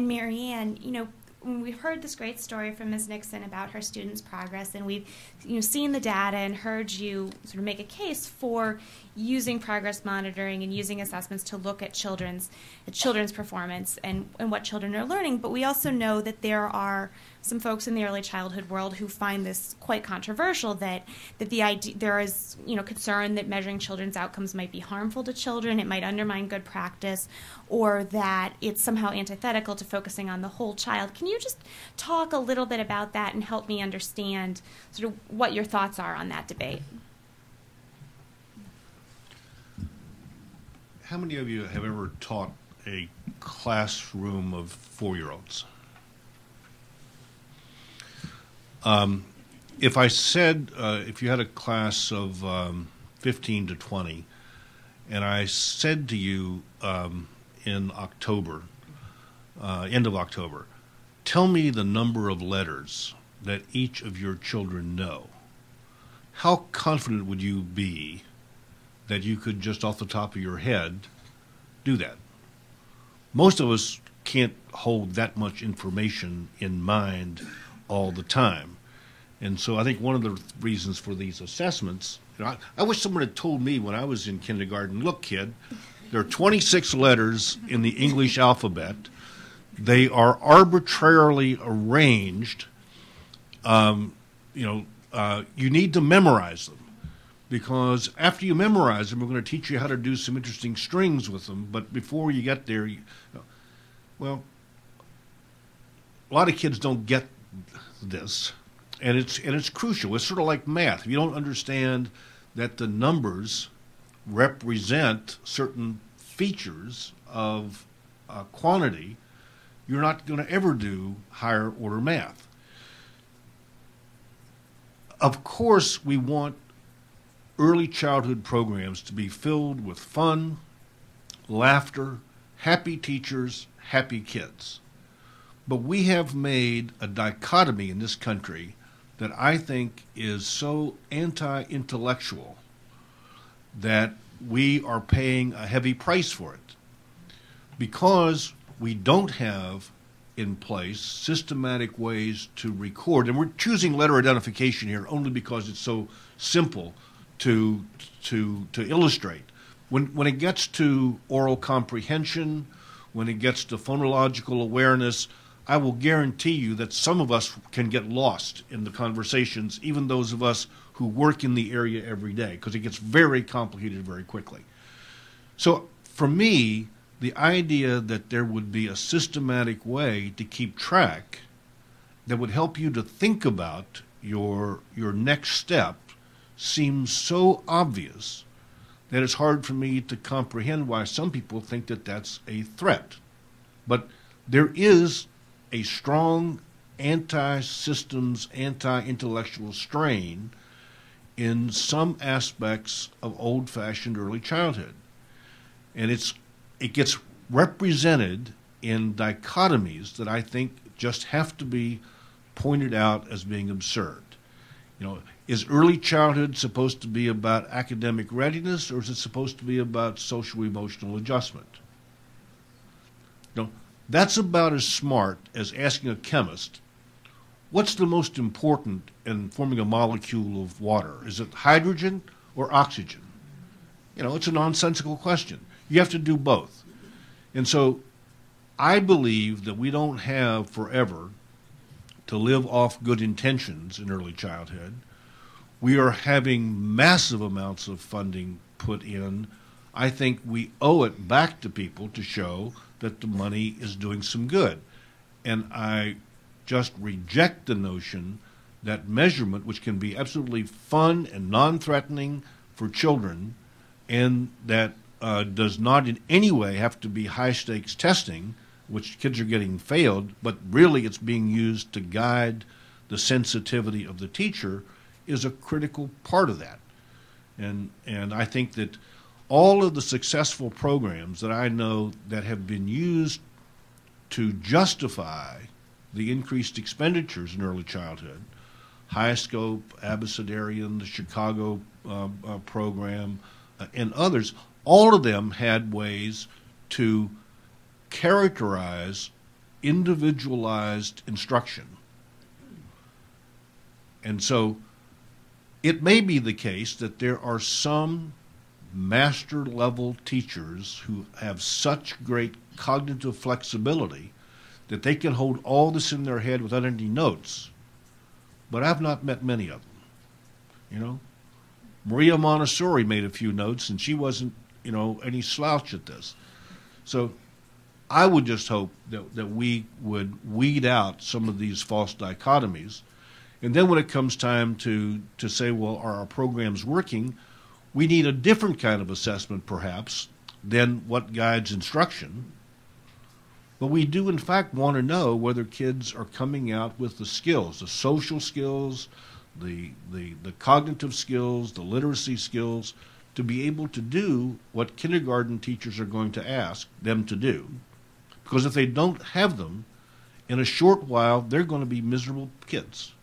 Marianne. You know, we've heard this great story from Ms. Nixon about her students' progress, and we've seen the data and heard you sort of make a case for using progress monitoring and using assessments to look at children's performance and what children are learning. But we also know that there are some folks in the early childhood world who find this quite controversial, that the idea, there is concern that measuring children's outcomes might be harmful to children, it might undermine good practice, or that it's somehow antithetical to focusing on the whole child. Can you just talk a little bit about that and help me understand sort of what your thoughts are on that debate? How many of you have ever taught a classroom of 4-year-olds? If I said, if you had a class of 15 to 20, and I said to you in October, end of October, tell me the number of letters that each of your children know, how confident would you be that you could just off the top of your head do that? Most of us can't hold that much information in mind all the time. And so I think one of the reasons for these assessments, I wish someone had told me when I was in kindergarten, look, kid, there are 26 letters in the English alphabet. They are arbitrarily arranged. You need to memorize them, because after you memorize them, we're going to teach you how to do some interesting strings with them. But before you get there, well, a lot of kids don't get this, and it's crucial. It's sort of like math. If you don't understand that the numbers represent certain features of quantity, you're not going to ever do higher order math. Of course, we want early childhood programs to be filled with fun, laughter, happy teachers, happy kids. But we have made a dichotomy in this country that I think is so anti-intellectual that we are paying a heavy price for it, because we don't have in place systematic ways to record. And we're choosing letter identification here only because it's so simple to illustrate. When it gets to oral comprehension, when it gets to phonological awareness, I will guarantee you that some of us can get lost in the conversations, even those of us who work in the area every day, because it gets very complicated very quickly. So for me, the idea that there would be a systematic way to keep track that would help you to think about your next step seems so obvious that it's hard for me to comprehend why some people think that that's a threat. But there is a strong anti-systems, anti-intellectual strain in some aspects of old-fashioned early childhood. And it gets represented in dichotomies that I think just have to be pointed out as being absurd. You know, is early childhood supposed to be about academic readiness, or is it supposed to be about social emotional adjustment? You know, that's about as smart as asking a chemist, what's the most important in forming a molecule of water? Is it hydrogen or oxygen? You know, it's a nonsensical question. You have to do both. And so I believe that we don't have forever to live off good intentions in early childhood. We are having massive amounts of funding put in. I think we owe it back to people to show that the money is doing some good. And I just reject the notion that measurement, which can be absolutely fun and non-threatening for children, and that does not in any way have to be high-stakes testing, which kids are getting failed, but really it's being used to guide the sensitivity of the teacher, is a critical part of that. And I think that all of the successful programs that I know that have been used to justify the increased expenditures in early childhood, High Scope, Abecedarian, the Chicago program, and others, all of them had ways to characterize individualized instruction. And so it may be the case that there are some master level teachers who have such great cognitive flexibility that they can hold all this in their head without any notes. But I've not met many of them. You know, Maria Montessori made a few notes, and she wasn't, you know, any slouch at this. So I would just hope that we would weed out some of these false dichotomies. And then when it comes time to say, well, are our programs working, we need a different kind of assessment, perhaps, than what guides instruction. But we do, in fact, want to know whether kids are coming out with the skills, the social skills, the cognitive skills, the literacy skills, to be able to do what kindergarten teachers are going to ask them to do. Because if they don't have them, in a short while, they're going to be miserable kids.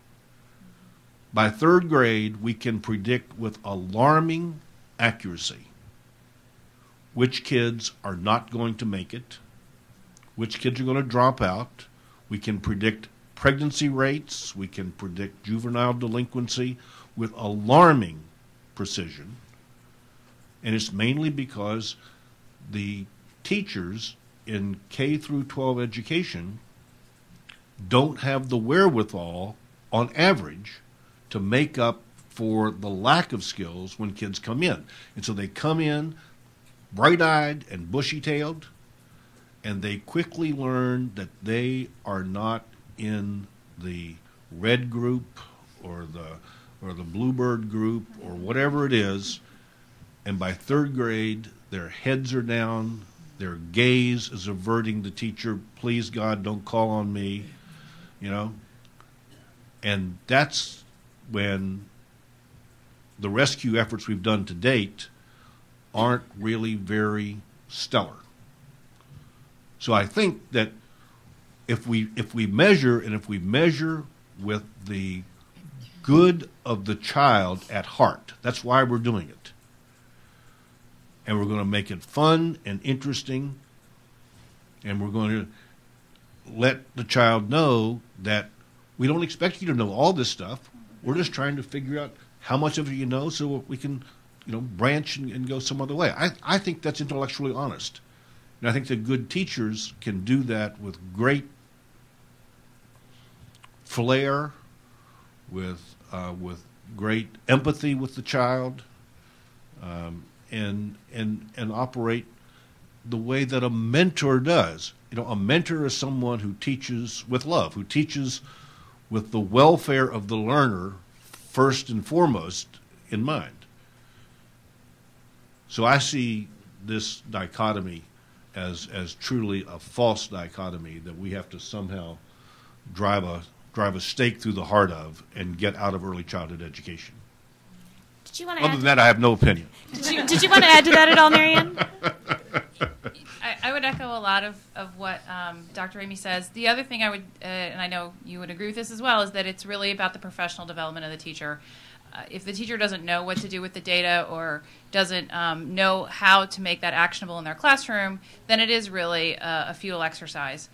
By third grade, we can predict with alarming accuracy which kids are not going to make it, which kids are going to drop out. We can predict pregnancy rates. We can predict juvenile delinquency with alarming precision. And it's mainly because the teachers in K through 12 education don't have the wherewithal, on average, to make up for the lack of skills when kids come in. And so they come in bright-eyed and bushy-tailed, and they quickly learn that they are not in the red group or the bluebird group or whatever it is. And by third grade, their heads are down, their gaze is averting the teacher, please God, don't call on me, you know. And that's when the rescue efforts we've done to date aren't really very stellar. So I think that if we measure, and if we measure with the good of the child at heart, that's why we're doing it. And we're going to make it fun and interesting, and we're going to let the child know that we don't expect you to know all this stuff. We're just trying to figure out how much of it you know so we can, you know, branch and go some other way. I think that's intellectually honest. And I think that good teachers can do that with great flair, with great empathy with the child, and operate the way that a mentor does. You know, a mentor is someone who teaches with love, who teaches with the welfare of the learner first and foremost in mind. So I see this dichotomy as truly a false dichotomy that we have to somehow drive a stake through the heart of and get out of early childhood education. Did you want Other than that, I have no opinion. Did you want to add to that at all, Marianne? I would echo a lot of what Dr. Ramey says. The other thing I would, and I know you would agree with this as well, is that it's really about the professional development of the teacher. If the teacher doesn't know what to do with the data or doesn't know how to make that actionable in their classroom, then it is really a futile exercise.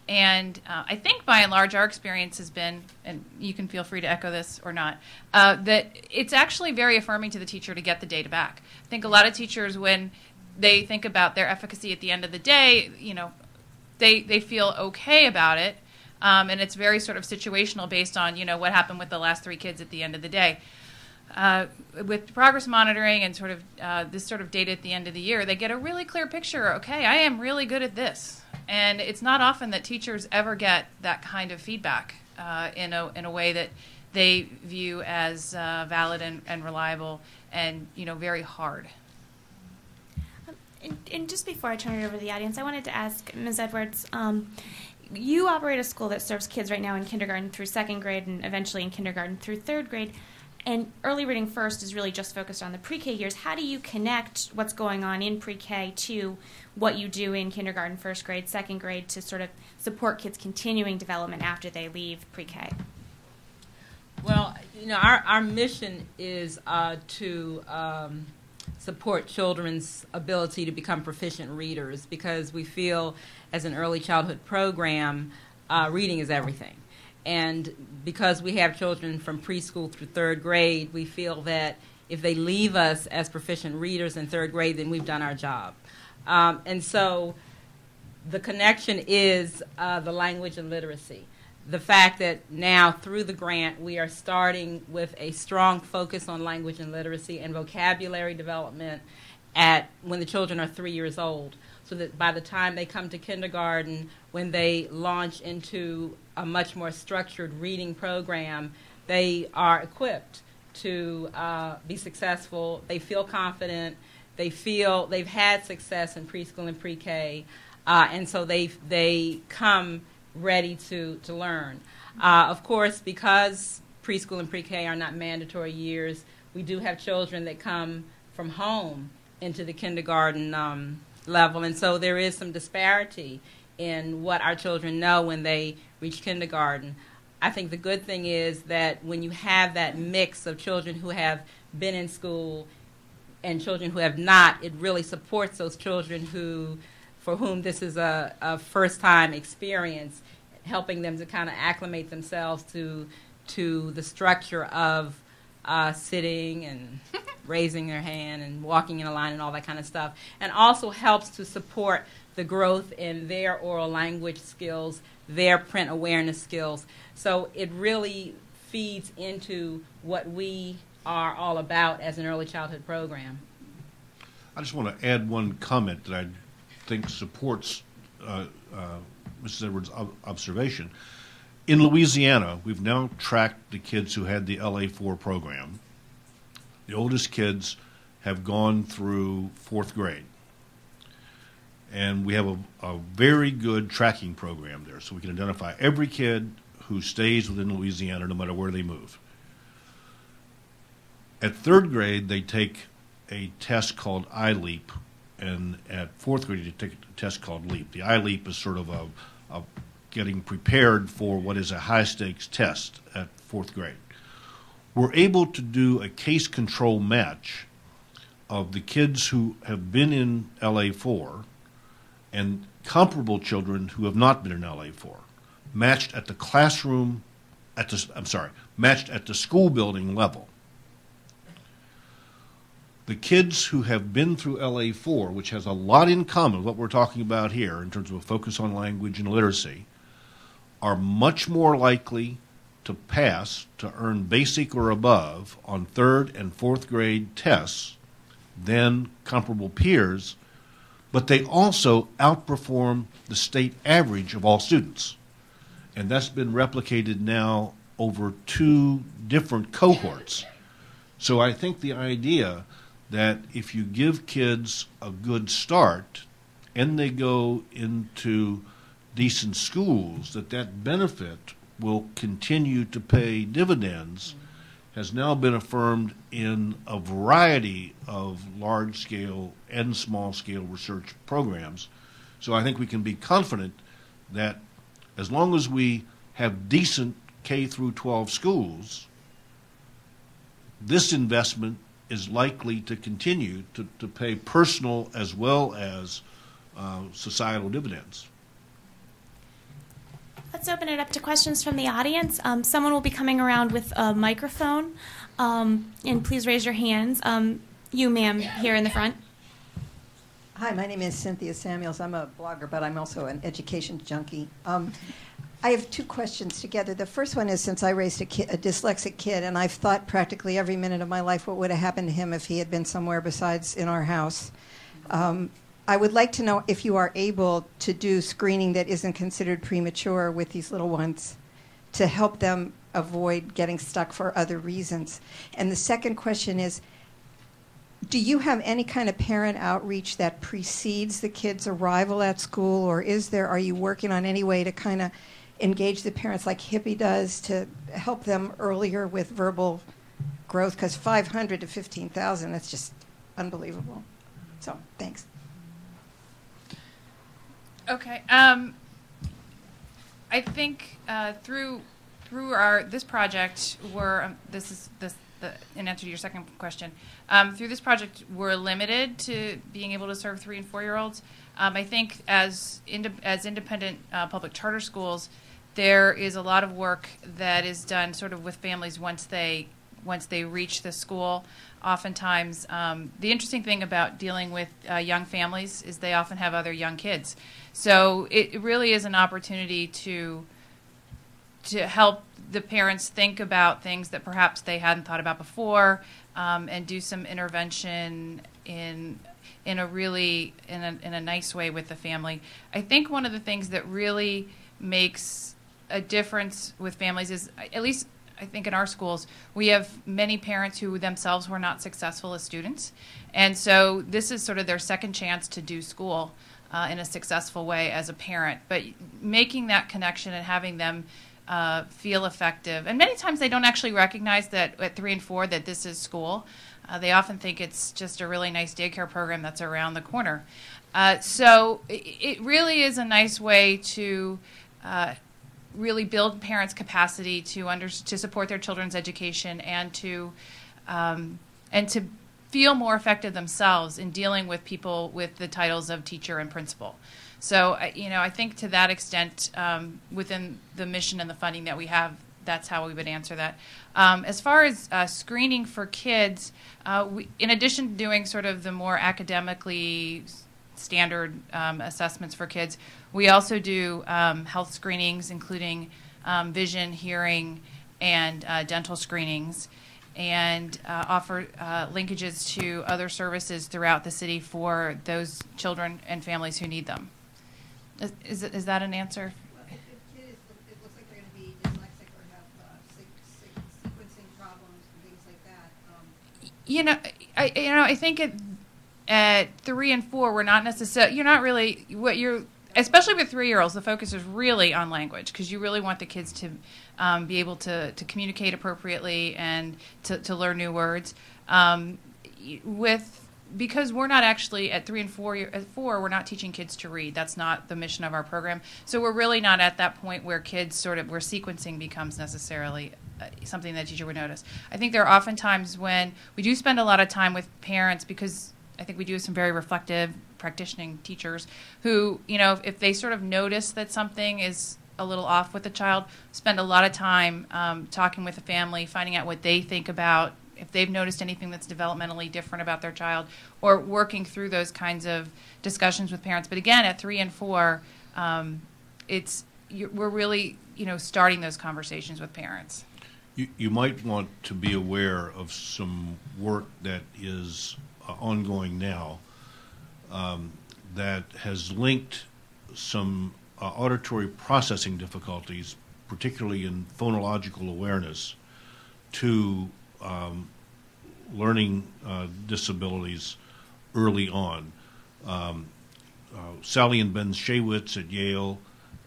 And I think by and large our experience has been, and you can feel free to echo this or not, that it's actually very affirming to the teacher to get the data back. I think a lot of teachers, when they think about their efficacy at the end of the day, you know, they feel okay about it, and it's very sort of situational based on, you know, what happened with the last 3 kids at the end of the day. With progress monitoring and sort of this sort of data at the end of the year, they get a really clear picture. Okay, I am really good at this, and it's not often that teachers ever get that kind of feedback in a way that they view as valid and reliable and, you know, very hard. And just before I turn it over to the audience, I wanted to ask Ms. Edwards, you operate a school that serves kids right now in kindergarten through 2nd grade and eventually in kindergarten through 3rd grade. And Early Reading First is really just focused on the pre-K years. How do you connect what's going on in pre-K to what you do in kindergarten, 1st grade, 2nd grade to sort of support kids' continuing development after they leave pre-K? Well, you know, our mission is to support children's ability to become proficient readers, because we feel as an early childhood program, reading is everything. And because we have children from preschool through 3rd grade, we feel that if they leave us as proficient readers in 3rd grade, then we've done our job. And so the connection is the language and literacy. The fact that now through the grant we are starting with a strong focus on language and literacy and vocabulary development when the children are 3 years old, so that by the time they come to kindergarten, when they launch into a much more structured reading program, they are equipped to be successful. They feel confident. They feel they've had success in preschool and pre-K, and so they come ready to learn. Of course, because preschool and pre-K are not mandatory years, we do have children that come from home into the kindergarten level, and so there is some disparity in what our children know when they reach kindergarten. I think the good thing is that when you have that mix of children who have been in school and children who have not, it really supports those children for whom this is a first-time experience, helping them to kind of acclimate themselves to the structure of sitting and raising their hand and walking in a line and all that kind of stuff, and also helps to support the growth in their oral language skills, their print awareness skills. So it really feeds into what we are all about as an early childhood program. I just want to add one comment that I think supports Mrs. Edwards' observation. In Louisiana, we've now tracked the kids who had the LA4 program. The oldest kids have gone through 4th grade. And we have a very good tracking program there, so we can identify every kid who stays within Louisiana no matter where they move. At 3rd grade, they take a test called iLeap, and at 4th grade, they take a test called LEAP. The iLeap is sort of a getting prepared for what is a high-stakes test at 4th grade. We're able to do a case control match of the kids who have been in LA4 and comparable children who have not been in LA4, matched at the classroom, matched at the school building level. The kids who have been through LA4, which has a lot in common with what we're talking about here in terms of a focus on language and literacy, are much more likely to pass, to earn basic or above on 3rd and 4th grade tests than comparable peers, but they also outperform the state average of all students. And that's been replicated now over 2 different cohorts. So I think the idea that if you give kids a good start and they go into decent schools, that benefit will continue to pay dividends has now been affirmed in a variety of large-scale and small-scale research programs. So I think we can be confident that as long as we have decent K through 12 schools, this investment is likely to continue to pay personal as well as societal dividends. Let's open it up to questions from the audience. Someone will be coming around with a microphone, and please raise your hands. You, ma'am, here in the front. Hi, my name is Cynthia Samuels. I'm a blogger, but I'm also an education junkie. I have 2 questions together. The first one is, since I raised a dyslexic kid, and I've thought practically every minute of my life what would have happened to him if he had been somewhere besides in our house. I would like to know if you are able to do screening that isn't considered premature with these little ones to help them avoid getting stuck for other reasons. And the second question is, do you have any kind of parent outreach that precedes the kid's arrival at school, or are you working on any way to kind of engage the parents like Hippie does to help them earlier with verbal growth? Because 500 to 15,000, that's just unbelievable. So, thanks. Okay. I think through this project, in answer to your second question, through this project, we're limited to being able to serve 3 and 4-year-olds. I think as independent public charter schools, there is a lot of work that is done sort of with families once they reach the school. Oftentimes, the interesting thing about dealing with young families is they often have other young kids. So it really is an opportunity to help the parents think about things that perhaps they hadn't thought about before, and do some intervention in a nice way with the family. I think one of the things that really makes a difference with families is, at least I think in our schools, we have many parents who themselves were not successful as students. And so this is sort of their second chance to do school in a successful way as a parent. But making that connection and having them feel effective. And many times they don't actually recognize that at 3 and 4 that this is school. They often think it's just a really nice daycare program that's around the corner. So it really is a nice way to really build parents' capacity to support their children's education and to feel more effective themselves in dealing with people with the titles of teacher and principal. So I think to that extent, within the mission and the funding that we have, that's how we would answer that. As far as screening for kids, in addition to doing sort of the more academically standard assessments for kids, we also do health screenings, including vision, hearing, and dental screenings, and offer linkages to other services throughout the city for those children and families who need them. Is that an answer? Well, if the kid it looks like they're going to be dyslexic or have sequencing problems and things like that. I think at 3 and 4, we're not necessarily. You're not really especially with 3-year-olds. The focus is really on language, because you really want the kids to be able to communicate appropriately and to learn new words. Because we're not actually at 3 and 4. At 4, we're not teaching kids to read. That's not the mission of our program. So we're really not at that point where where sequencing becomes necessarily something that a teacher would notice. I think there are often times when we do spend a lot of time with parents, because I think we do have some very reflective practicing teachers who, if they sort of notice that something is a little off with the child, spend a lot of time talking with the family, finding out what they think about, if they've noticed anything that's developmentally different about their child, or working through those kinds of discussions with parents. But again, at 3 and 4, we're really, starting those conversations with parents. You might want to be aware of some work that is ongoing now that has linked some auditory processing difficulties particularly in phonological awareness, to learning disabilities early on. Sally and Ben Shaywitz at Yale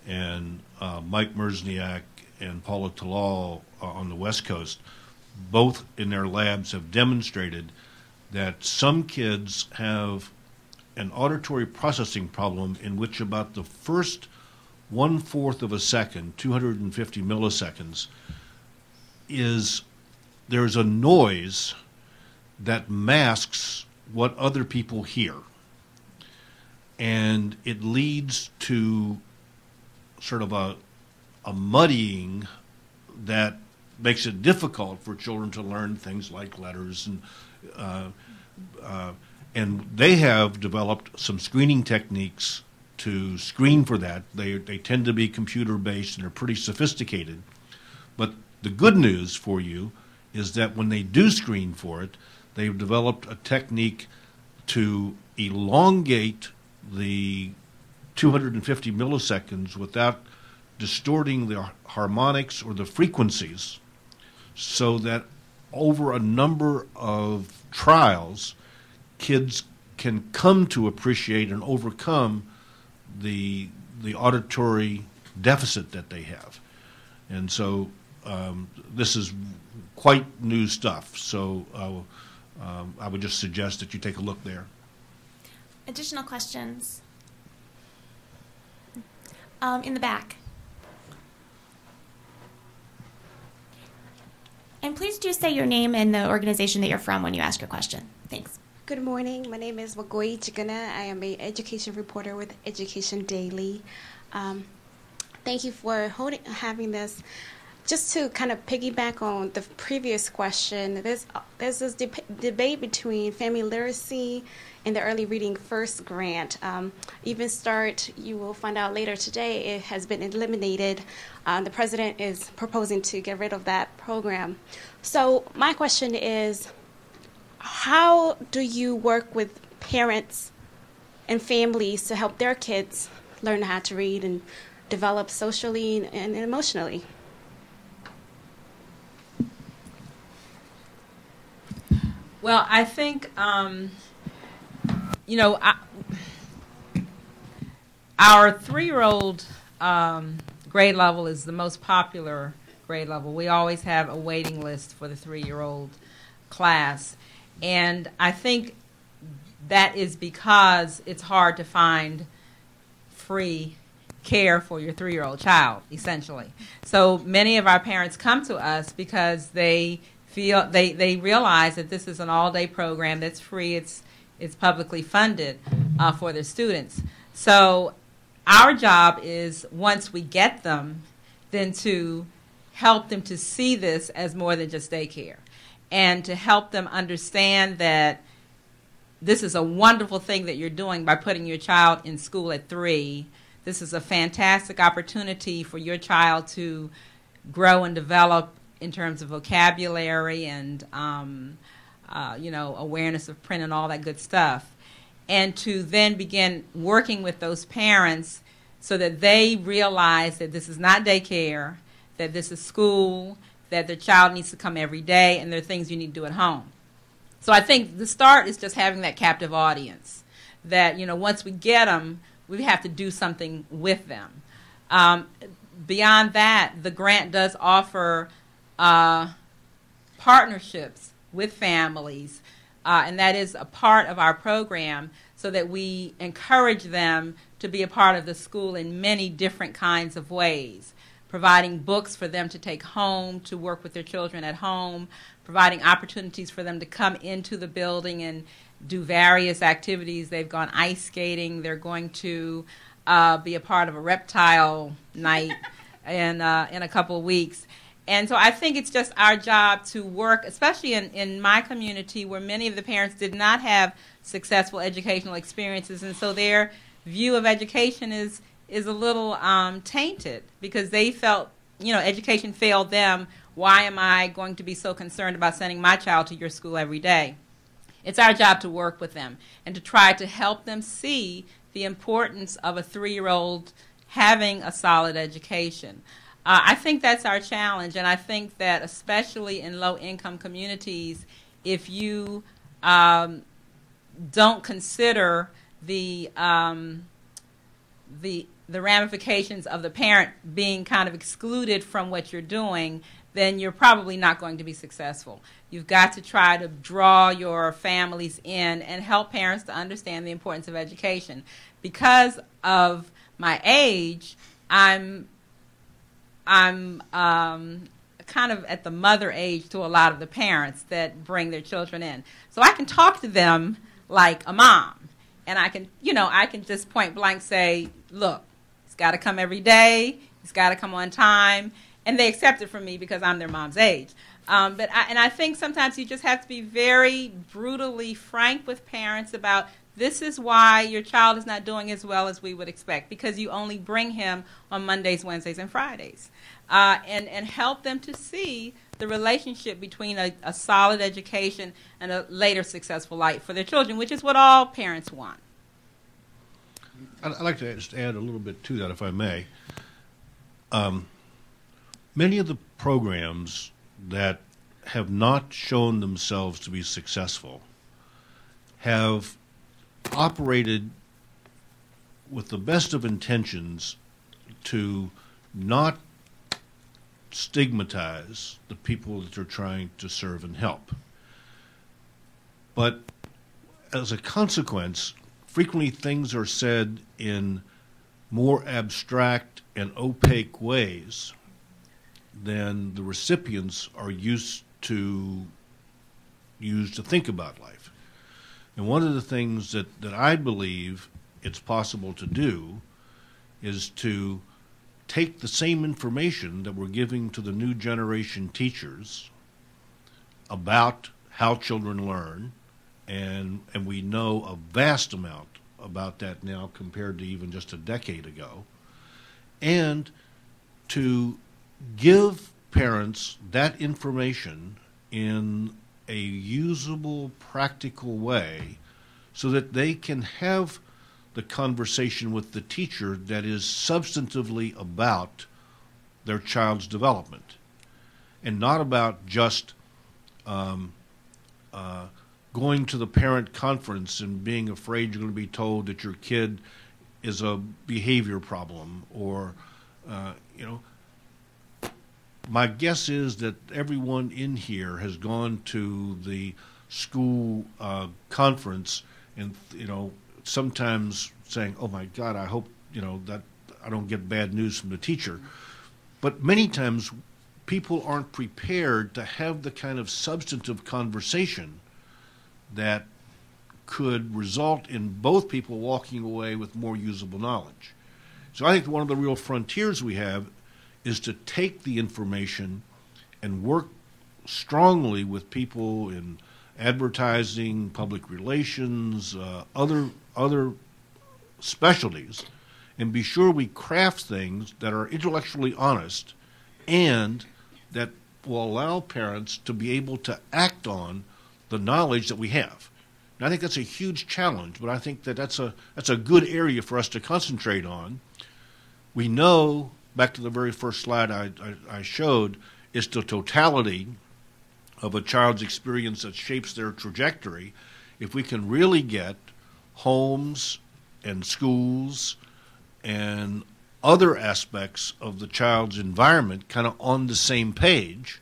and Mike Merzniak and Paula Talal on the West Coast, both in their labs have demonstrated that some kids have an auditory processing problem in which about the first 1/4 of a second, 250 milliseconds, there's a noise that masks what other people hear. And it leads to sort of a muddying that makes it difficult for children to learn things like letters. And they have developed some screening techniques to screen for that. They tend to be computer-based and are pretty sophisticated. But the good news for you is that when they do screen for it, they've developed a technique to elongate the 250 milliseconds without distorting the harmonics or the frequencies, so that over a number of trials, kids can come to appreciate and overcome the auditory deficit that they have. And so this is quite new stuff. So I would just suggest that you take a look there. Additional questions? In the back. And please do say your name and the organization that you're from when you ask your question. Thanks. Good morning. My name is Magoy Chigana. I am an education reporter with Education Daily. Thank you for having this. Just to kind of piggyback on the previous question, there's this debate between family literacy and the early reading first grant. Even Start, you will find out later today, it has been eliminated. The president is proposing to get rid of that program. So my question is, how do you work with parents and families to help their kids learn how to read and develop socially and emotionally? Well, I think, our 3-year-old grade level is the most popular grade level. We always have a waiting list for the 3-year-old class. And I think that is because it's hard to find free care for your 3-year-old child, essentially. So many of our parents come to us because they realize that this is an all-day program that's free. It's publicly funded for their students. So our job is, once we get them, then to help them to see this as more than just daycare, and to help them understand that this is a wonderful thing that you're doing by putting your child in school at 3. This is a fantastic opportunity for your child to grow and develop in terms of vocabulary and awareness of print and all that good stuff, and to then begin working with those parents so that they realize that this is not daycare, that this is school, that their child needs to come every day, and there are things you need to do at home. So I think the start is just having that captive audience, that once we get them, we have to do something with them. Beyond that, the grant does offer partnerships with families, and that is a part of our program, so that we encourage them to be a part of the school in many different kinds of ways, providing books for them to take home, to work with their children at home, providing opportunities for them to come into the building and do various activities. They've gone ice skating. They're going to be a part of a reptile night in a couple of weeks. And so I think it's just our job to work, especially in my community where many of the parents did not have successful educational experiences, and so their view of education is a little tainted because they felt, education failed them. Why am I going to be so concerned about sending my child to your school every day? It's our job to work with them and to try to help them see the importance of a 3-year-old having a solid education. I think that's our challenge, and I think that especially in low-income communities, if you don't consider the ramifications of the parent being kind of excluded from what you're doing, then you're probably not going to be successful. You've got to try to draw your families in and help parents to understand the importance of education. Because of my age, I'm kind of at the mother age to a lot of the parents that bring their children in. So I can talk to them like a mom, and I can just point blank say, look, he's got to come every day, he's got to come on time, and they accept it from me because I'm their mom's age. But I think sometimes you just have to be very brutally frank with parents about this is why your child is not doing as well as we would expect, because you only bring him on Mondays, Wednesdays, and Fridays. And help them to see the relationship between a solid education and a later successful life for their children, which is what all parents want. I'd like to just add a little bit to that, if I may. Many of the programs that have not shown themselves to be successful have operated with the best of intentions to not stigmatize the people that they're trying to serve and help. But as a consequence, frequently things are said in more abstract and opaque ways than the recipients are used to think about life. And one of the things that I believe it's possible to do is to take the same information that we're giving to the new generation teachers about how children learn, and we know a vast amount about that now compared to even just a decade ago, and to give parents that information in a usable, practical way so that they can have the conversation with the teacher that is substantively about their child's development and not about just going to the parent conference and being afraid you're going to be told that your kid is a behavior problem or, my guess is that everyone in here has gone to the school conference and, sometimes saying, oh my God, I hope, that I don't get bad news from the teacher. But many times people aren't prepared to have the kind of substantive conversation that could result in both people walking away with more usable knowledge. So I think one of the real frontiers we have is to take the information and work strongly with people in advertising, public relations, other specialties, and be sure we craft things that are intellectually honest and that will allow parents to be able to act on the knowledge that we have. And I think that's a huge challenge, but I think that that's a good area for us to concentrate on. We know, back to the very first slide I showed, is the totality of a child's experience that shapes their trajectory. If we can really get homes and schools and other aspects of the child's environment kind of on the same page,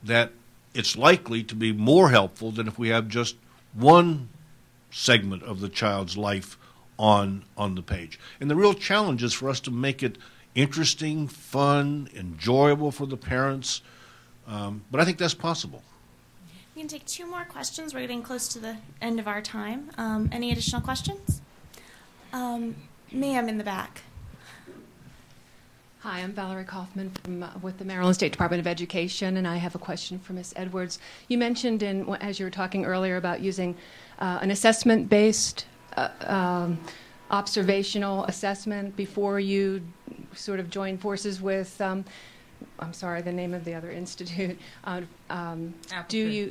that it's likely to be more helpful than if we have just one segment of the child's life on the page. And the real challenge is for us to make it interesting, fun, enjoyable for the parents. But I think that's possible. We can take 2 more questions. We're getting close to the end of our time. Any additional questions? Ma'am in the back. Hi, I'm Valerie Kaufman with the Maryland State Department of Education, and I have a question for Ms. Edwards. You mentioned, as you were talking earlier, about using an assessment-based observational assessment before you sort of join forces with, I'm sorry, the name of the other institute. Appletree,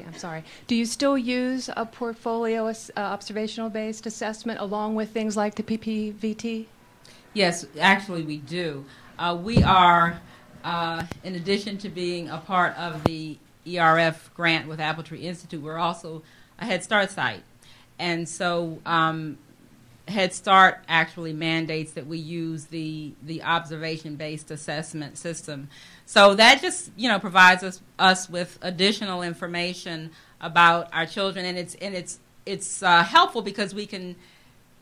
I'm sorry. Do you still use a portfolio observational-based assessment along with things like the PPVT? Yes, actually we do. We are, in addition to being a part of the ERF grant with Appletree Institute, we're also a Head Start site. And so Head Start actually mandates that we use the observation-based assessment system. So that just, provides us with additional information about our children, and it's helpful because we can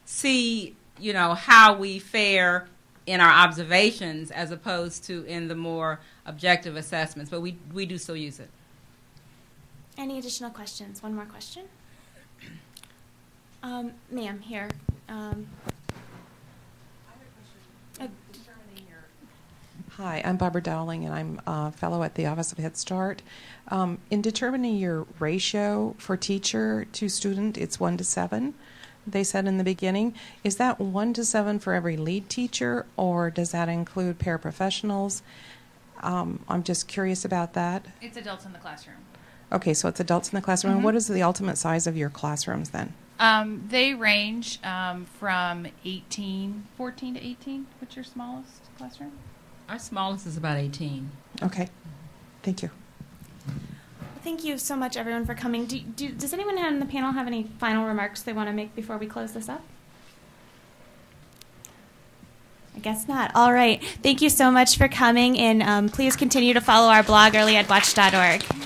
see, how we fare in our observations as opposed to in the more objective assessments. But we do still use it. Any additional questions? One more question. Ma'am, here. Hi, I'm Barbara Dowling, and I'm a fellow at the Office of Head Start. In determining your ratio for teacher to student, it's 1 to 7, they said in the beginning. Is that 1 to 7 for every lead teacher, or does that include paraprofessionals? I'm just curious about that. It's adults in the classroom. Okay, so it's adults in the classroom. Mm-hmm. What is the ultimate size of your classrooms then? They range from 14 to 18. What's your smallest classroom? Our smallest is about 18. Okay, thank you. Thank you so much, everyone, for coming. Does anyone on the panel have any final remarks they want to make before we close this up? I guess not. All right. Thank you so much for coming, and please continue to follow our blog, earlyedwatch.org.